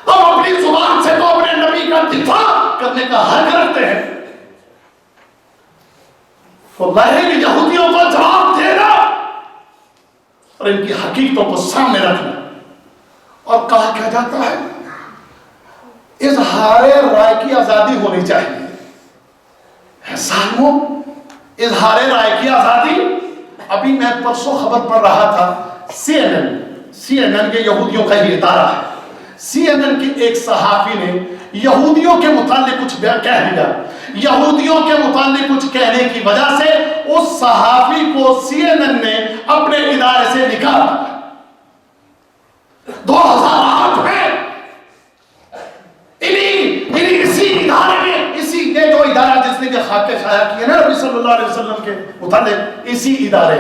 ہم اپنی زبان سے تو اپنے نبی کا دفاع کرنے کا حق رکھتے ہیں۔ واللہ یہودیوں کو جواب دینا اور ان کی حقیقتوں کو سامنے رکھنا، اور کہا کیا جاتا ہے اظہار رائے کی آزادی ہونی چاہیے۔ ظالموں، اظہار رائے کی آزادی، ابھی میں پرسوں خبر پڑھ رہا تھا، سی این این کے یہودیوں کا ہی ادارہ ہے، سی این این کے ایک صحافی نے یہودیوں کے متعلق کچھ کہہ دیا، یہودیوں کے متعلق کچھ کہنے کی وجہ سے اس صحافی کو سی این این نے اپنے ادارے سے نکالا۔ 2008 میں اسی ادارے میں، اسی یہ جو ادارہ جس نے یہ خاکے شائع کیے نا نبی صلی اللہ علیہ وسلم کے متعلق، اسی ادارے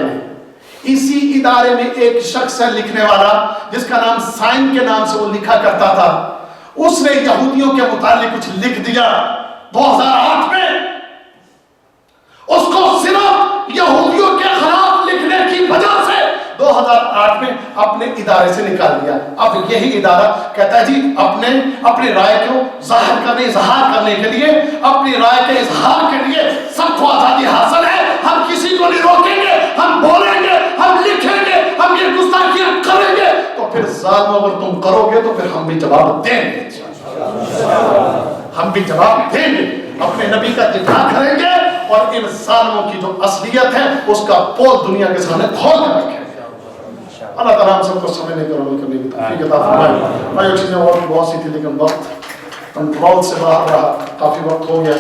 میں ایک شخص ہے لکھنے والا جس کا نام سائن کے نام سے وہ لکھا کرتا تھا، اس نے یہودیوں کے متعلق کچھ لکھ دیا 2008 میں۔ اس کو صرف یہودیوں کے خلاف لکھنے کی وجہ سے 2008 میں اپنے ادارے سے نکال دیا. اب یہی ادارہ کہتا ہے جی اپنی رائے کو اظہار کرنے کے لیے، اپنی رائے کے اظہار کے لیے سب کو آزادی حاصل ہے، ہم کسی کو نہیں روکیں گے، ہم بولیں گے، ہم لکھیں گے، ہم یہ گستاخیاں کریں گے. تو پھر ظالم اگر تم کرو گے تو پھر ہم بھی جواب دیں گے، ہم بھی جواب دیں گے، اپنے نبی کا دفاع کریں گے اور ان ظالموں کی جو اصلیت ہے اس کا پول دنیا کے سامنے کھول کر رکھیں گے. اللہ تعالیٰ ہم سب کو سمجھنے اور عمل کرنے کی توفیق عطا فرمائے. میں یہ چیزیں اور بہت سی تھی لیکن وقت کنٹرول سے باہر رہا، کافی وقت ہو گیا،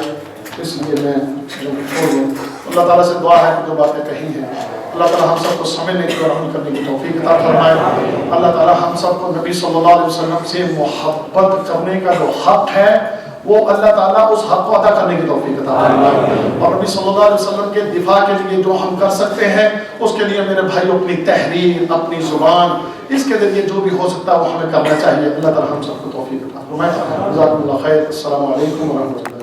اس لیے میں چھوڑ دوں. اللہ تعالیٰ سے دعا ہے کہ جو باتیں کہی ہیں اللہ تعالیٰ ہم سب کو سمجھنے کی اور عمل کرنے کی توفیق عطا فرمائے. اللہ تعالیٰ ہم سب کو نبی صلی اللہ علیہ وسلم سے محبت کرنے کا جو حق ہے وہ اللہ تعالیٰ اس حق کو ادا کرنے کی توفیق عطا فرمائے. اور نبی صلی اللہ علیہ وسلم کے دفاع کے لیے جو ہم کر سکتے ہیں اس کے لیے میرے بھائی اپنی تحریر، اپنی زبان، اس کے ذریعے جو بھی ہو سکتا ہے وہ ہمیں کرنا چاہیے. اللہ تعالیٰ ہم سب کو توفیق عطا فرمائے. جزاکم اللہ خیر. السلام علیکم ورحمۃ اللہ.